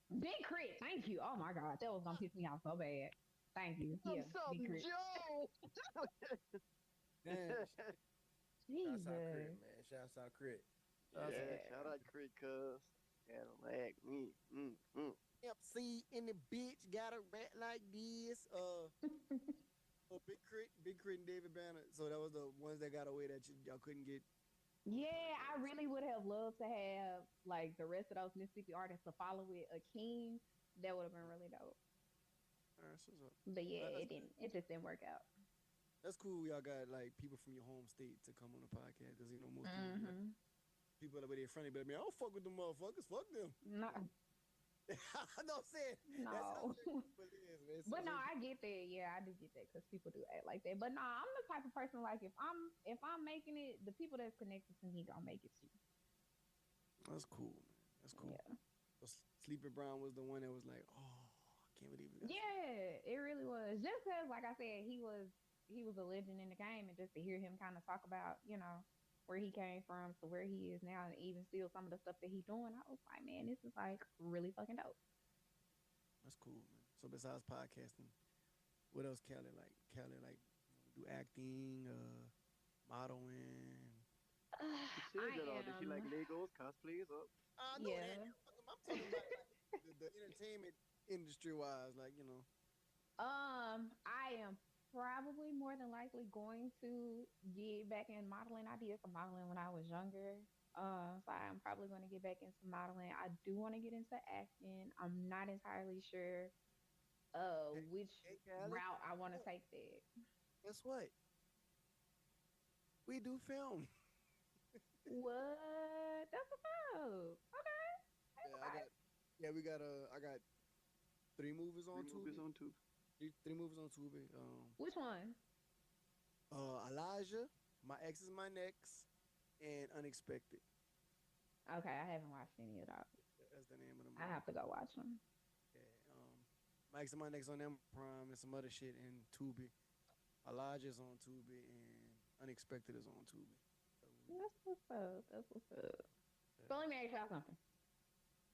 Big Crit, thank you. Oh my god, that was gonna piss me off so bad. Thank you. Yeah, Big Crit. Joe. Damn. Shouts out Crit, Jesus. man. Shouts out Crit. Yeah, shout out Crit Cuz. Cadillac. MC in the bitch got a rat like this. Big Crit and David Banner. So that was the ones that got away that y'all couldn't get. Yeah, I really would have loved to have like the rest of those Mississippi artists to follow with a king. That would have been really dope. All right, so But yeah, That's it didn't. It just didn't work out. that's cool. Y'all got like people from your home state to come on the podcast because most Mm-hmm. people that were there friendly, but I mean, I don't fuck with them motherfuckers. Fuck them. No, No, I'm saying. no. That's how people is, man. So But no, I get that. Yeah, I do get that because people do act like that. But no, I'm the type of person like if I'm making it, the people that's connected to me gonna make it too. That's cool, man. That's cool. Yeah. So Sleepy Brown was the one that was like, oh, I can't believe it. Yeah, it really was. Just because, like I said, he was a legend in the game, and just to hear him kind of talk about, where he came from to where he is now, and even still some of the stuff that he's doing, I was like, man, this is like really fucking dope. That's cool, man. So besides podcasting, what else Callie like? Do acting, modeling. She said that all. Does she like Legos, cosplays? Up? No, Yeah. I'm talking about like, the entertainment industry wise, like I am probably more than likely going to get back in modeling. I did some modeling when I was younger. So I'm probably going to get back into modeling. I do want to get into acting. I'm not entirely sure which Callie? route I want to take that. Guess what? We do film. What? That's a up. Okay. I got 3 movies on Tubi. Three movies on Tubi. Which one? Elijah, My Ex Is My Next, and Unexpected. Okay, I haven't watched any of those. That's the name of the movie. I have to go watch them. Yeah, My Ex Is My Next on Amazon Prime and some other shit in Tubi. Elijah's on Tubi and Unexpected is on Tubi. That's what's up. That's what's up. So let me ask y'all something.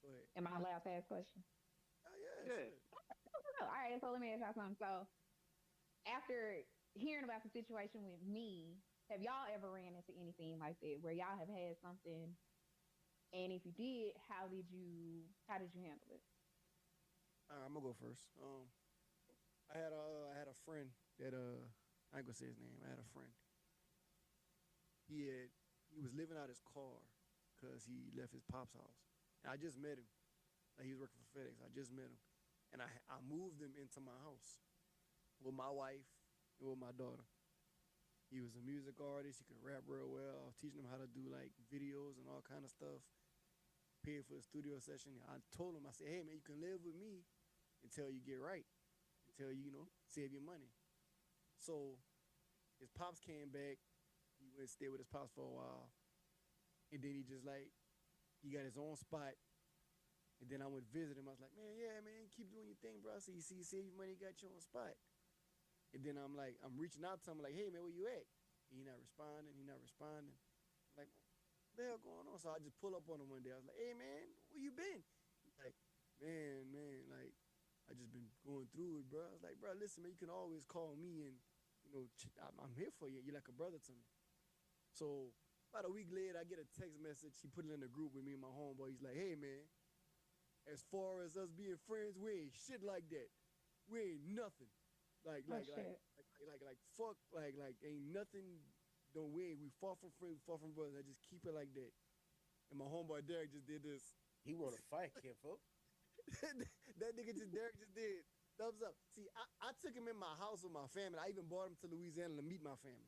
Go ahead. Am I allowed to ask questions? Oh, yeah. Yeah. Shit. All right, so let me ask y'all something. So after hearing about the situation with me, have y'all ever ran into anything like that where y'all have had something, and if you did, how did you handle it? I'm gonna go first. I had a friend that I ain't gonna say his name. I had a friend. He was living out his car because he left his pop's house. And I just met him. Like he was working for FedEx. I just met him, and I moved him into my house with my wife and with my daughter. He was a music artist. He could rap real well. I was teaching him how to do like videos and all kind of stuff. Paid for a studio session. I told him, I said, hey man, you can live with me until you get right. Until you save your money. So his pops came back. He went and stayed with his pops for a while. And then he got his own spot. And then I went visit him. I was like, man, keep doing your thing, bro. I see, you save your money, you got your own spot. And then I'm reaching out to him like, hey man, where you at? He not responding. I'm like, what the hell going on? So I just pull up on him one day. I was like, hey man, where you been? He's like, man, like, I just been going through it, bro. I was like, bro, listen, man, you can always call me and, I'm here for you. You're like a brother to me. So about a week later, I get a text message. He put it in the group with me and my homeboy. He's like, hey, man, as far as us being friends, we ain't shit like that. We ain't nothing. Like, fuck, ain't nothing. We far from friends, far from brothers. I just keep it like that. And my homeboy Derek just did this. He want to fight, Kimfo. That nigga Derek just did. Thumbs up. See, I took him in my house with my family. I even brought him to Louisiana to meet my family.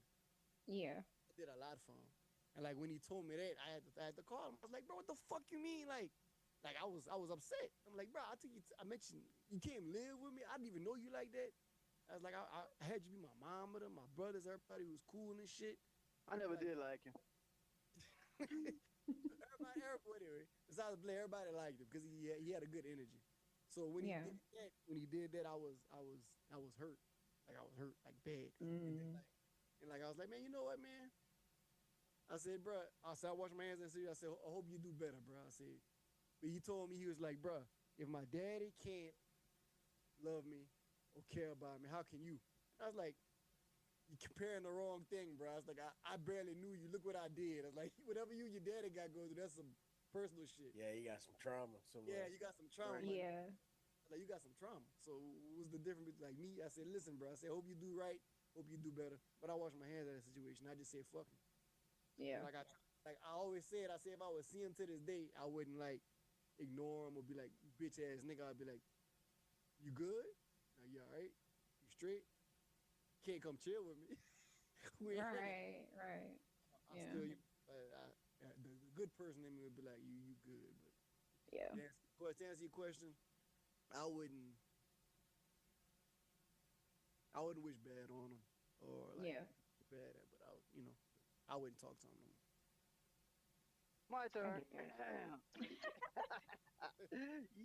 Yeah. I did a lot for him. And like when he told me that, I had to call him. I was like, bro, what the fuck you mean? Like I was upset. I'm like, bro, I mentioned you came live with me. I didn't even know you like that. I was like, I had you be my mom with him, my brothers, everybody was cool and shit. I never did like him. Everybody, anyway, besides Blair, everybody liked him because he had a good energy. So when he did that, I was hurt. Like I was hurt, like bad. Mm. And I was like, man, you know what, man? I said, bro, I washed my hands and I said, I hope you do better, bro. I said, but he told me, he was like, bro, if my daddy can't love me or care about me, how can you? I was like, you're comparing the wrong thing, bro. I was like, I barely knew you. Look what I did. I was like, whatever you and your daddy got going through, that's some personal shit. Yeah, you got some trauma somewhere. Yeah, you got some trauma. Yeah. Like, you got some trauma. So what was the difference between like me? I said, listen, bro. I said, hope you do right. Hope you do better. But I washed my hands out of that situation. I just said, fuck him. Yeah. And like I always said, I said if I would see him to this day, I wouldn't like ignore him or be like, bitch ass nigga. I'd be like, you good? Like, you all right? You straight? Can't come chill with me. Right. I still, the good person in me would be like, you good. But Yeah. to answer your question, I wouldn't wish bad on him or like bad at, but I wouldn't talk to him no more. My turn.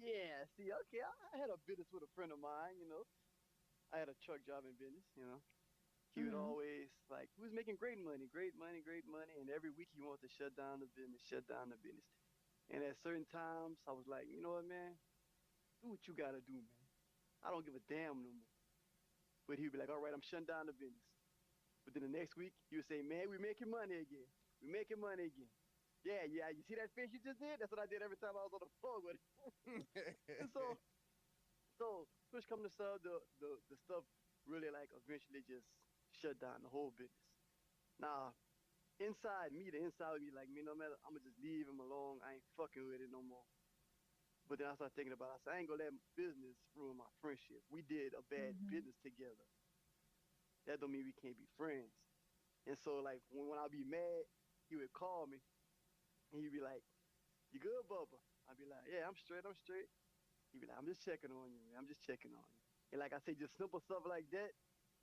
Yeah, see, okay, I had a business with a friend of mine, I had a truck driving business, He would always, he was making great money, and every week he wanted to shut down the business. And at certain times, I was like, you know what, man? Do what you gotta do, man. I don't give a damn no more. But he'd be like, all right, I'm shutting down the business. But then the next week, he would say, man, we're making money again. Yeah, you see that fish you just did? That's what I did every time I was on the phone with him. And so push come to shove, the stuff really eventually just shut down the whole business. Now, the inside of me, like, no matter, I'm gonna just leave him alone. I ain't fucking with it no more. But then I started thinking about it. I said, I ain't gonna let business ruin my friendship. We did a bad business together. That don't mean we can't be friends. And so, when I be mad, he would call me, and he'd be like, you good, Bubba? I'd be like, yeah, I'm straight. He'd be like, I'm just checking on you, man. And like I say, just simple stuff like that,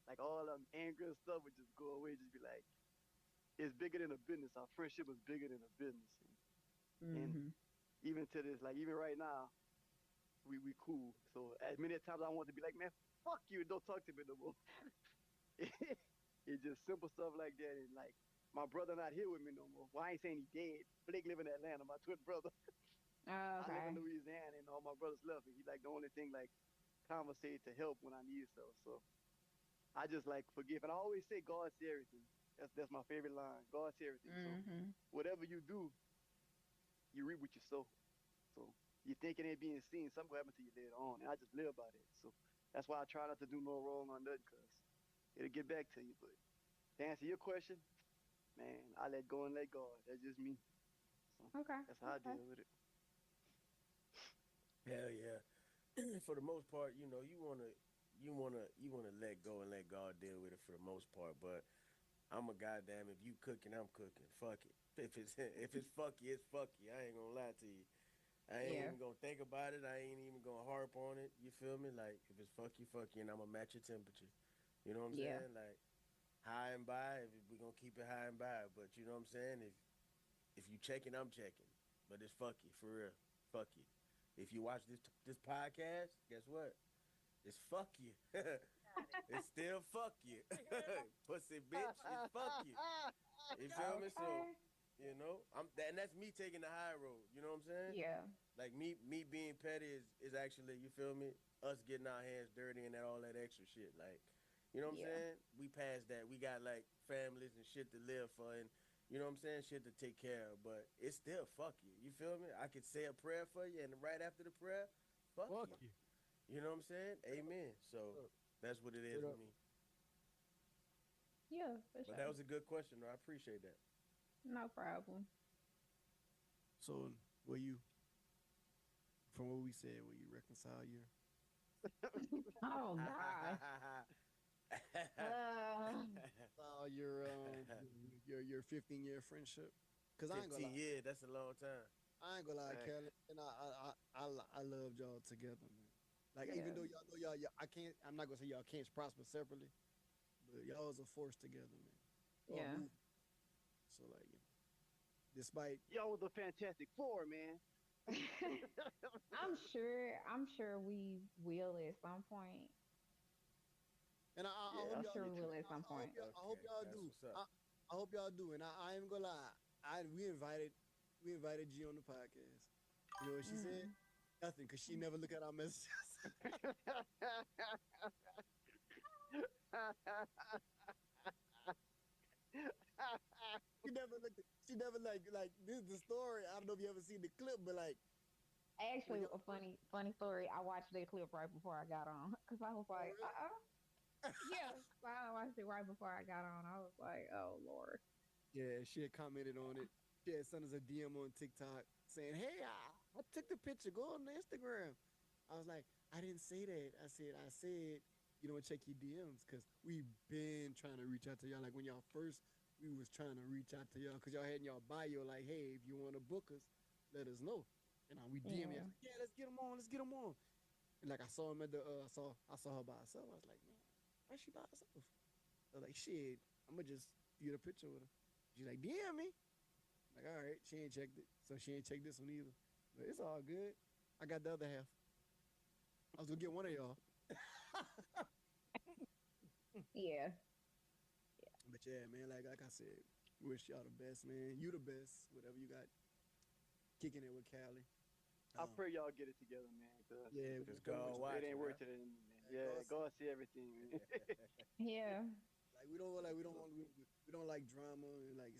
like all anger and stuff would just go away. Just be like, it's bigger than a business. Our friendship is bigger than a business. And even to this, even right now, we cool. So as many times I want to be like, man, fuck you, don't talk to me no more. It's just simple stuff like that. And my brother not here with me no more. Well, I ain't saying he dead. Blake live in Atlanta, my twin brother. Okay. I live in Louisiana, and all my brothers love me. He the only thing conversate to help when I need so. I just like forgive. And I always say God see everything. That's my favorite line. God see everything. So Mm-hmm. whatever you do, you reap what you sow. So you think it ain't being seen, something will happen to you later on. And I just live by that. So that's why I try not to do no wrong on nothing, cause it'll get back to you. But to answer your question, man, I let go and let God. That's just me. So Okay. that's how I Okay. deal with it. Hell yeah. For the most part, you wanna let go and let God deal with it for the most part. But I'm a goddamn, if you cooking, I'm cooking. Fuck it. If it's fucky, it's fucky. I ain't gonna lie to you. I ain't Yeah. even gonna think about it. I ain't even gonna harp on it. You feel me? Like if it's fucky, fucky, and I'm gonna match your temperature. You know what I'm Yeah. saying? Like high and by, if we gonna keep it high and by. But you know what I'm saying? If you checking, I'm checking. But it's fucky for real. Fuck you. If you watch this podcast, guess what? It's fuck you. It's still fuck you. Pussy bitch, it's fuck you. You feel me? So, Okay. and that's me taking the high road. You know what I'm saying? Yeah. Like me being petty is actually, you feel me? Us getting our hands dirty and all that extra shit. Like, you know what I'm Yeah. saying? We passed that. We got like families and shit to live for, and you know what I'm saying? Shit to take care of. But it's still fuck you. You feel me? I could say a prayer for you, and right after the prayer, fuck you. You know what I'm saying? Amen. So that's what it is Straight for up. me. Yeah. For But sure. that was a good question, though. I appreciate that. No problem. So, will you, from what we said, will you reconcile your Oh gosh. your 15-year friendship? Cause I ain't 15 gonna lie, years, that's a long time. I ain't gonna lie, Facts. Kelly, and I loved y'all together, man. Like Yeah. even though y'all know y'all, I'm not gonna say y'all can't prosper separately, but y'all was a force together, man. Y'all Yeah. moved. So like, despite Y'all was a Fantastic Four, man. I'm sure we will at some point. and I Yeah, hope I'm y'all sure do. we will at some point. I hope Okay, y'all that's do. what's up. I hope y'all do. And I ain't gonna lie. We invited G on the podcast. You know what she said? Mm. Nothing, cause she never look at our messages. She never like this is the story. I don't know if you ever seen the clip, but like Actually, y'all a funny story. I watched that clip right before I got on because I was like, really? yeah. So I watched it right before I got on. I was like, oh Lord. Yeah, she had commented on it. She had sent us a DM on TikTok saying, "Hey, I took the picture. Go on the Instagram." I was like, "I didn't say that. I said, you know, check your DMs because we've been trying to reach out to y'all. Like when y'all first, we was trying to reach out to y'all because y'all had in y'all bio like, hey, if you want to book us, let us know." And we DM Yeah. y'all, like, "Yeah, let's get them on. Let's get them on." And like I saw him at the, I saw her by herself. I was like, "Man, why she by herself?" I was like, "Shit, I'm gonna just get a picture with her." She's like, "DM me." Like, all right, she ain't checked it, so she ain't checked this one either. But it's all good. I got the other half. I was gonna get one of y'all. Yeah. But yeah, man, like I said, wish y'all the best, man. You the best. Whatever you got kicking it with Cali. I pray y'all get it together, man. Cause Yeah, Because we- God watch, it ain't man. worth it anymore, man. Yeah, God see everything, man. Yeah. like we don't want we don't like drama and like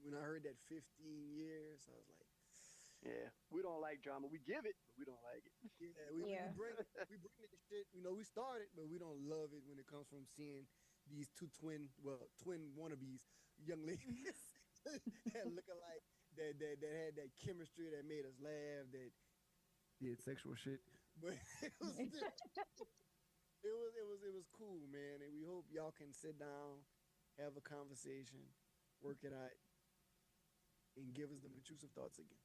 when I heard that 15 years, I was like, Yeah, we don't like drama. We give it, but we don't like it. yeah, Yeah. we bring this shit. You know, we started, but we don't love it when it comes from seeing these two twin wannabes, young ladies that look alike, that had that chemistry that made us laugh, that did sexual shit, but it was still, it was cool, man. And we hope y'all can sit down, have a conversation, work it out, and give us them intrusive thoughts again.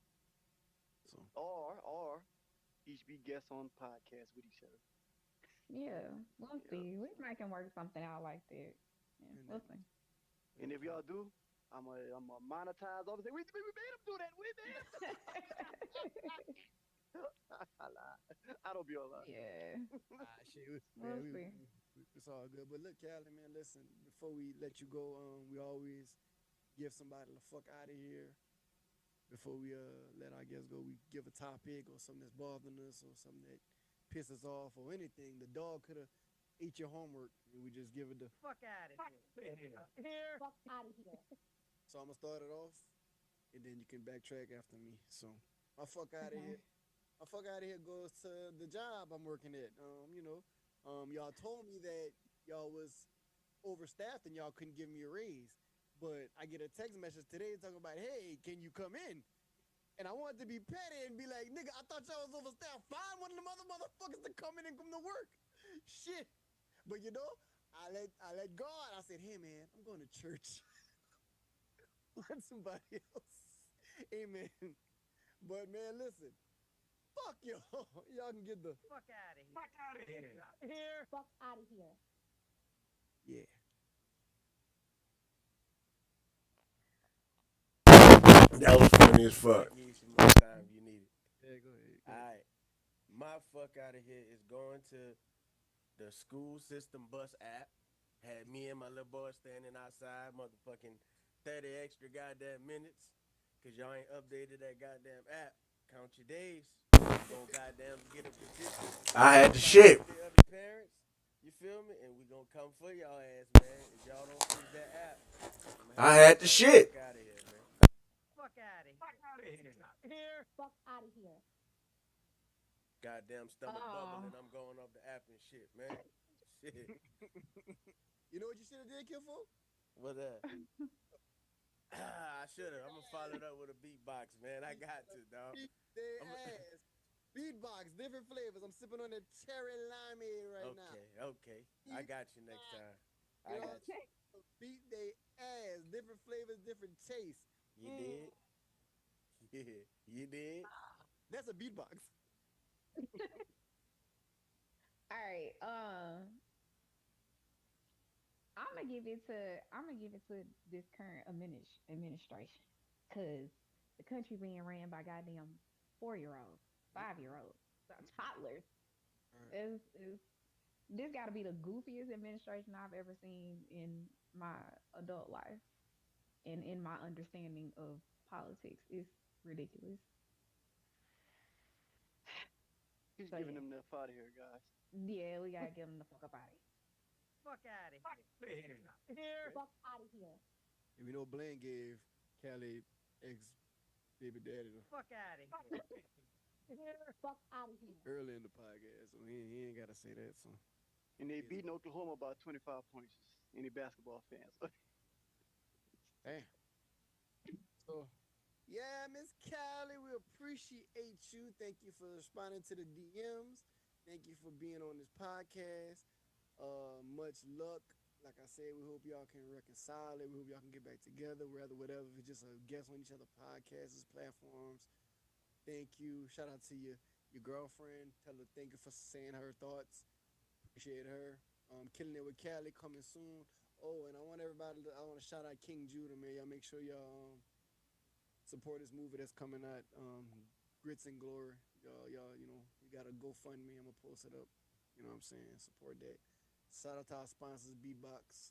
So Or each be guests on podcast with each other. Yeah. We'll Yeah. see. We might can work something out like that. Yeah. And We'll then- see. And if y'all do, I'm a monetize all the thing. We made him do that. We made him. I lie. I don't be a lie. Yeah. shit, We'll man, see. it's all good. But look, Callie, man, listen. Before we let you go, we always give somebody the fuck out of here. Before we let our guests go, we give a topic or something that's bothering us or something that pisses off or anything. The dog could have ate your homework and we just give it the. Fuck out of here. Fuck out of here. So I'm gonna start it off, and then you can backtrack after me. So my fuck out of Okay. here. My fuck out of here goes to the job I'm working at. Y'all told me that y'all was overstaffed and y'all couldn't give me a raise. But I get a text message today talking about, hey, can you come in? And I wanted to be petty and be like, nigga, I thought y'all was overstaffed. Find one of them other motherfuckers to come in and come to work. Shit. But you know, I let God. I said, hey man, I'm going to church. Let somebody else. Amen. But man, listen. Fuck y'all. Y'all can get the Fuck out of here. Fuck out of here. Fuck out of here. yeah. That was funny as fuck. Give you some more time if you need it. Yeah, go ahead. All right. My fuck out of here is going to the school system bus app. Had me and my little boy standing outside, motherfucking 30 extra goddamn minutes. Cause y'all ain't updated that goddamn app. Count your days. Gonna goddamn get a petition. I had the shit. The other parents, you feel me? And we gonna come for y'all ass, man. If y'all don't use that app. I had the shit. Fuck out of here, man. Fuck out of here. Fuck out of here. Fuck out of here. Goddamn stomach bubbling. I'm going off the app and shit, man. Shit. You know what you should have did, Killful? What that? I should have. I'm gonna follow it up with a beatbox, man. I got to, dog. Ass. Beatbox, different flavors. I'm sipping on the cherry limeade right now. Okay. I got you next time. You I know, got you. beat they ass, different flavors, different tastes. You did? Yeah, you did? That's a beatbox. All right. I'm gonna give it to this current administration, cause the country being ran by goddamn 4-year-olds, 5-year-olds, toddlers. Right. This got to be the goofiest administration I've ever seen in my adult life, and in my understanding of politics. It's ridiculous. He's So, giving yeah. them the fuck out of here, guys. Yeah, we gotta get them the fuck up out of here. Fuck out of Fuck here. out of here. Fuck out of here. And we know Blaine gave Callie ex-baby daddy the Fuck out of here. Fuck out of here. early in the podcast, so he ain't got to say that. So And they beating Oklahoma by 25 points. Any basketball fans? damn. So yeah, Miss Callie, we appreciate you. Thank you for responding to the DMs. Thank you for being on this podcast. Much luck. Like I said, we hope y'all can reconcile it. We hope y'all can get back together, whatever. If it's just a guest on each other podcasts, platforms. Thank you. Shout out to your girlfriend. Tell her thank you for saying her thoughts. Appreciate her. Killing it with Callie coming soon. Oh, and I want to shout out King Judah, man. Y'all make sure y'all support this movie that's coming out. Grits and Glory. Y'all, you know, we got a GoFundMe. I'm gonna post it up. You know what I'm saying? Support that. Shout out to our sponsors, Beatbox.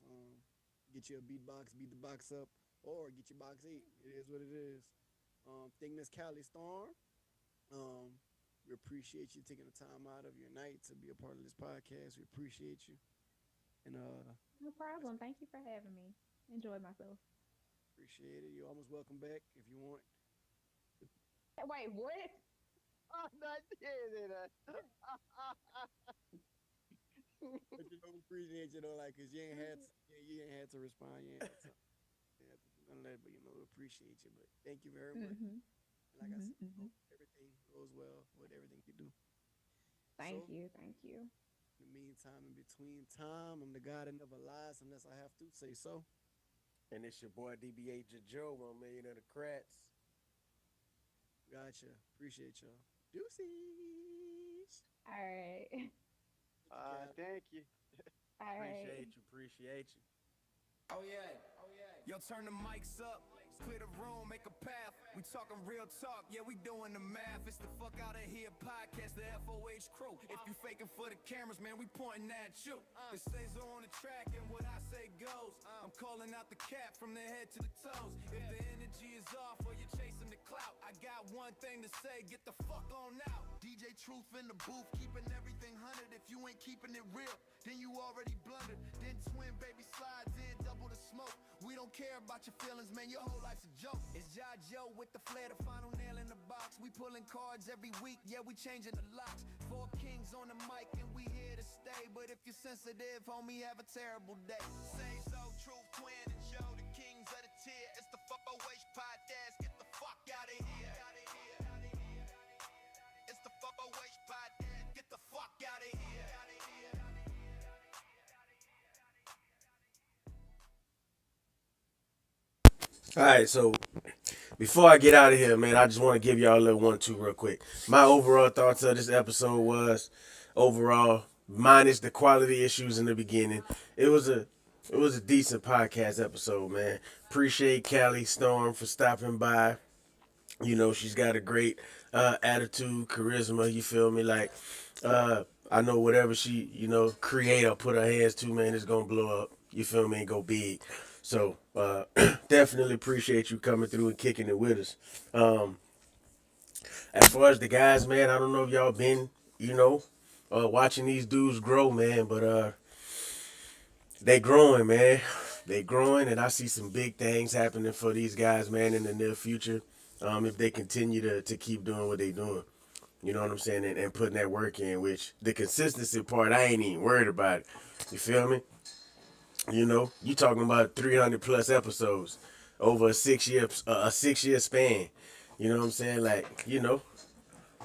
Get you a Beatbox, beat the box up, or get your box 8. It is what it is. Thank Miss Callie Storm. We appreciate you taking the time out of your night to be a part of this podcast. We appreciate you. And No problem. Thank you for having me. Enjoyed myself. appreciate it. You're almost welcome back if you want. Wait, what? I'm not saying that. But you know, appreciate you though, like, cause you ain't had to respond. You ain't had to do none of that, but you know, we appreciate you. But thank you very much. Mm-hmm. Like I said, hope everything goes well with everything you do. Thank So, you. Thank you. In the meantime, in between time, I'm the guy that never lies unless I have to say so. And it's your boy DBA Joe, 1 million of the crats. Gotcha. Appreciate y'all. Deuces. All right. Thank you. All right. Appreciate you. Oh yeah. Yo, turn the mics up, clear the room, make a path. We talking real talk, yeah, we doing the math. It's the Fuck Outta Here Podcast, the FOH FOH crew. If you faking for the cameras, man, we pointing at you. It stays on the track and what I say goes. I'm calling out the cap from the head to the toes. If the energy is off or you're chasing the clout, I got one thing to say, get the fuck on out. DJ Truth in the booth, keeping everything 100. If you ain't keeping it real, then you already blundered. Then twin baby slides in, double the smoke. We don't care about your feelings, man, your whole life's a joke. It's Joe with the flair, the final nail in the box. We pulling cards every week, yeah, we changing the locks. 4 kings on the mic and we here to stay. But if you're sensitive, homie, have a terrible day. Say so, Truth, Twin, and Joe, the kings of the tier. It's the FOH Podcast, get the fuck out of here. It's the FOH Podcast, get the fuck out of here. All right, so before I get out of here, man, I just want to give y'all a little 1-2 real quick. My overall thoughts of this episode was, overall, minus the quality issues in the beginning, it was a decent podcast episode, man. Appreciate Callie Storm for stopping by. You know, she's got a great attitude, charisma, you feel me? Like, I know whatever she, create or put her hands to, man, it's going to blow up. You feel me? And go big. So, definitely appreciate you coming through and kicking it with us. As far as the guys, man, I don't know if y'all been, watching these dudes grow, man, but they growing, man. They growing, and I see some big things happening for these guys, man, in the near future, if they continue to keep doing what they doing. You know what I'm saying? And putting that work in, which the consistency part, I ain't even worried about it. You feel me? You talking about 300 plus episodes over a 6-year span. You know what I'm saying? Like,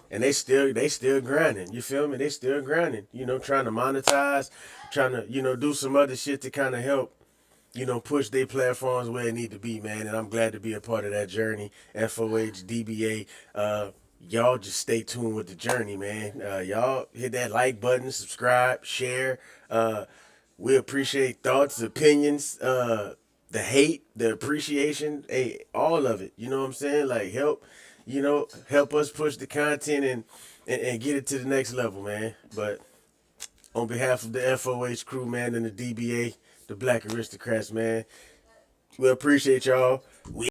and they still grinding. You feel me? They still grinding. Trying to monetize, trying to, do some other shit to kind of help, push their platforms where it need to be, man. And I'm glad to be a part of that journey. FOH, DBA, y'all just stay tuned with the journey, man. Y'all hit that like button, subscribe, share. We appreciate thoughts, opinions, the hate, the appreciation, hey, all of it. You know what I'm saying? Like, help us push the content and get it to the next level, man. But on behalf of the FOH crew, man, and the DBA, the Black Aristocrats, man, we appreciate y'all.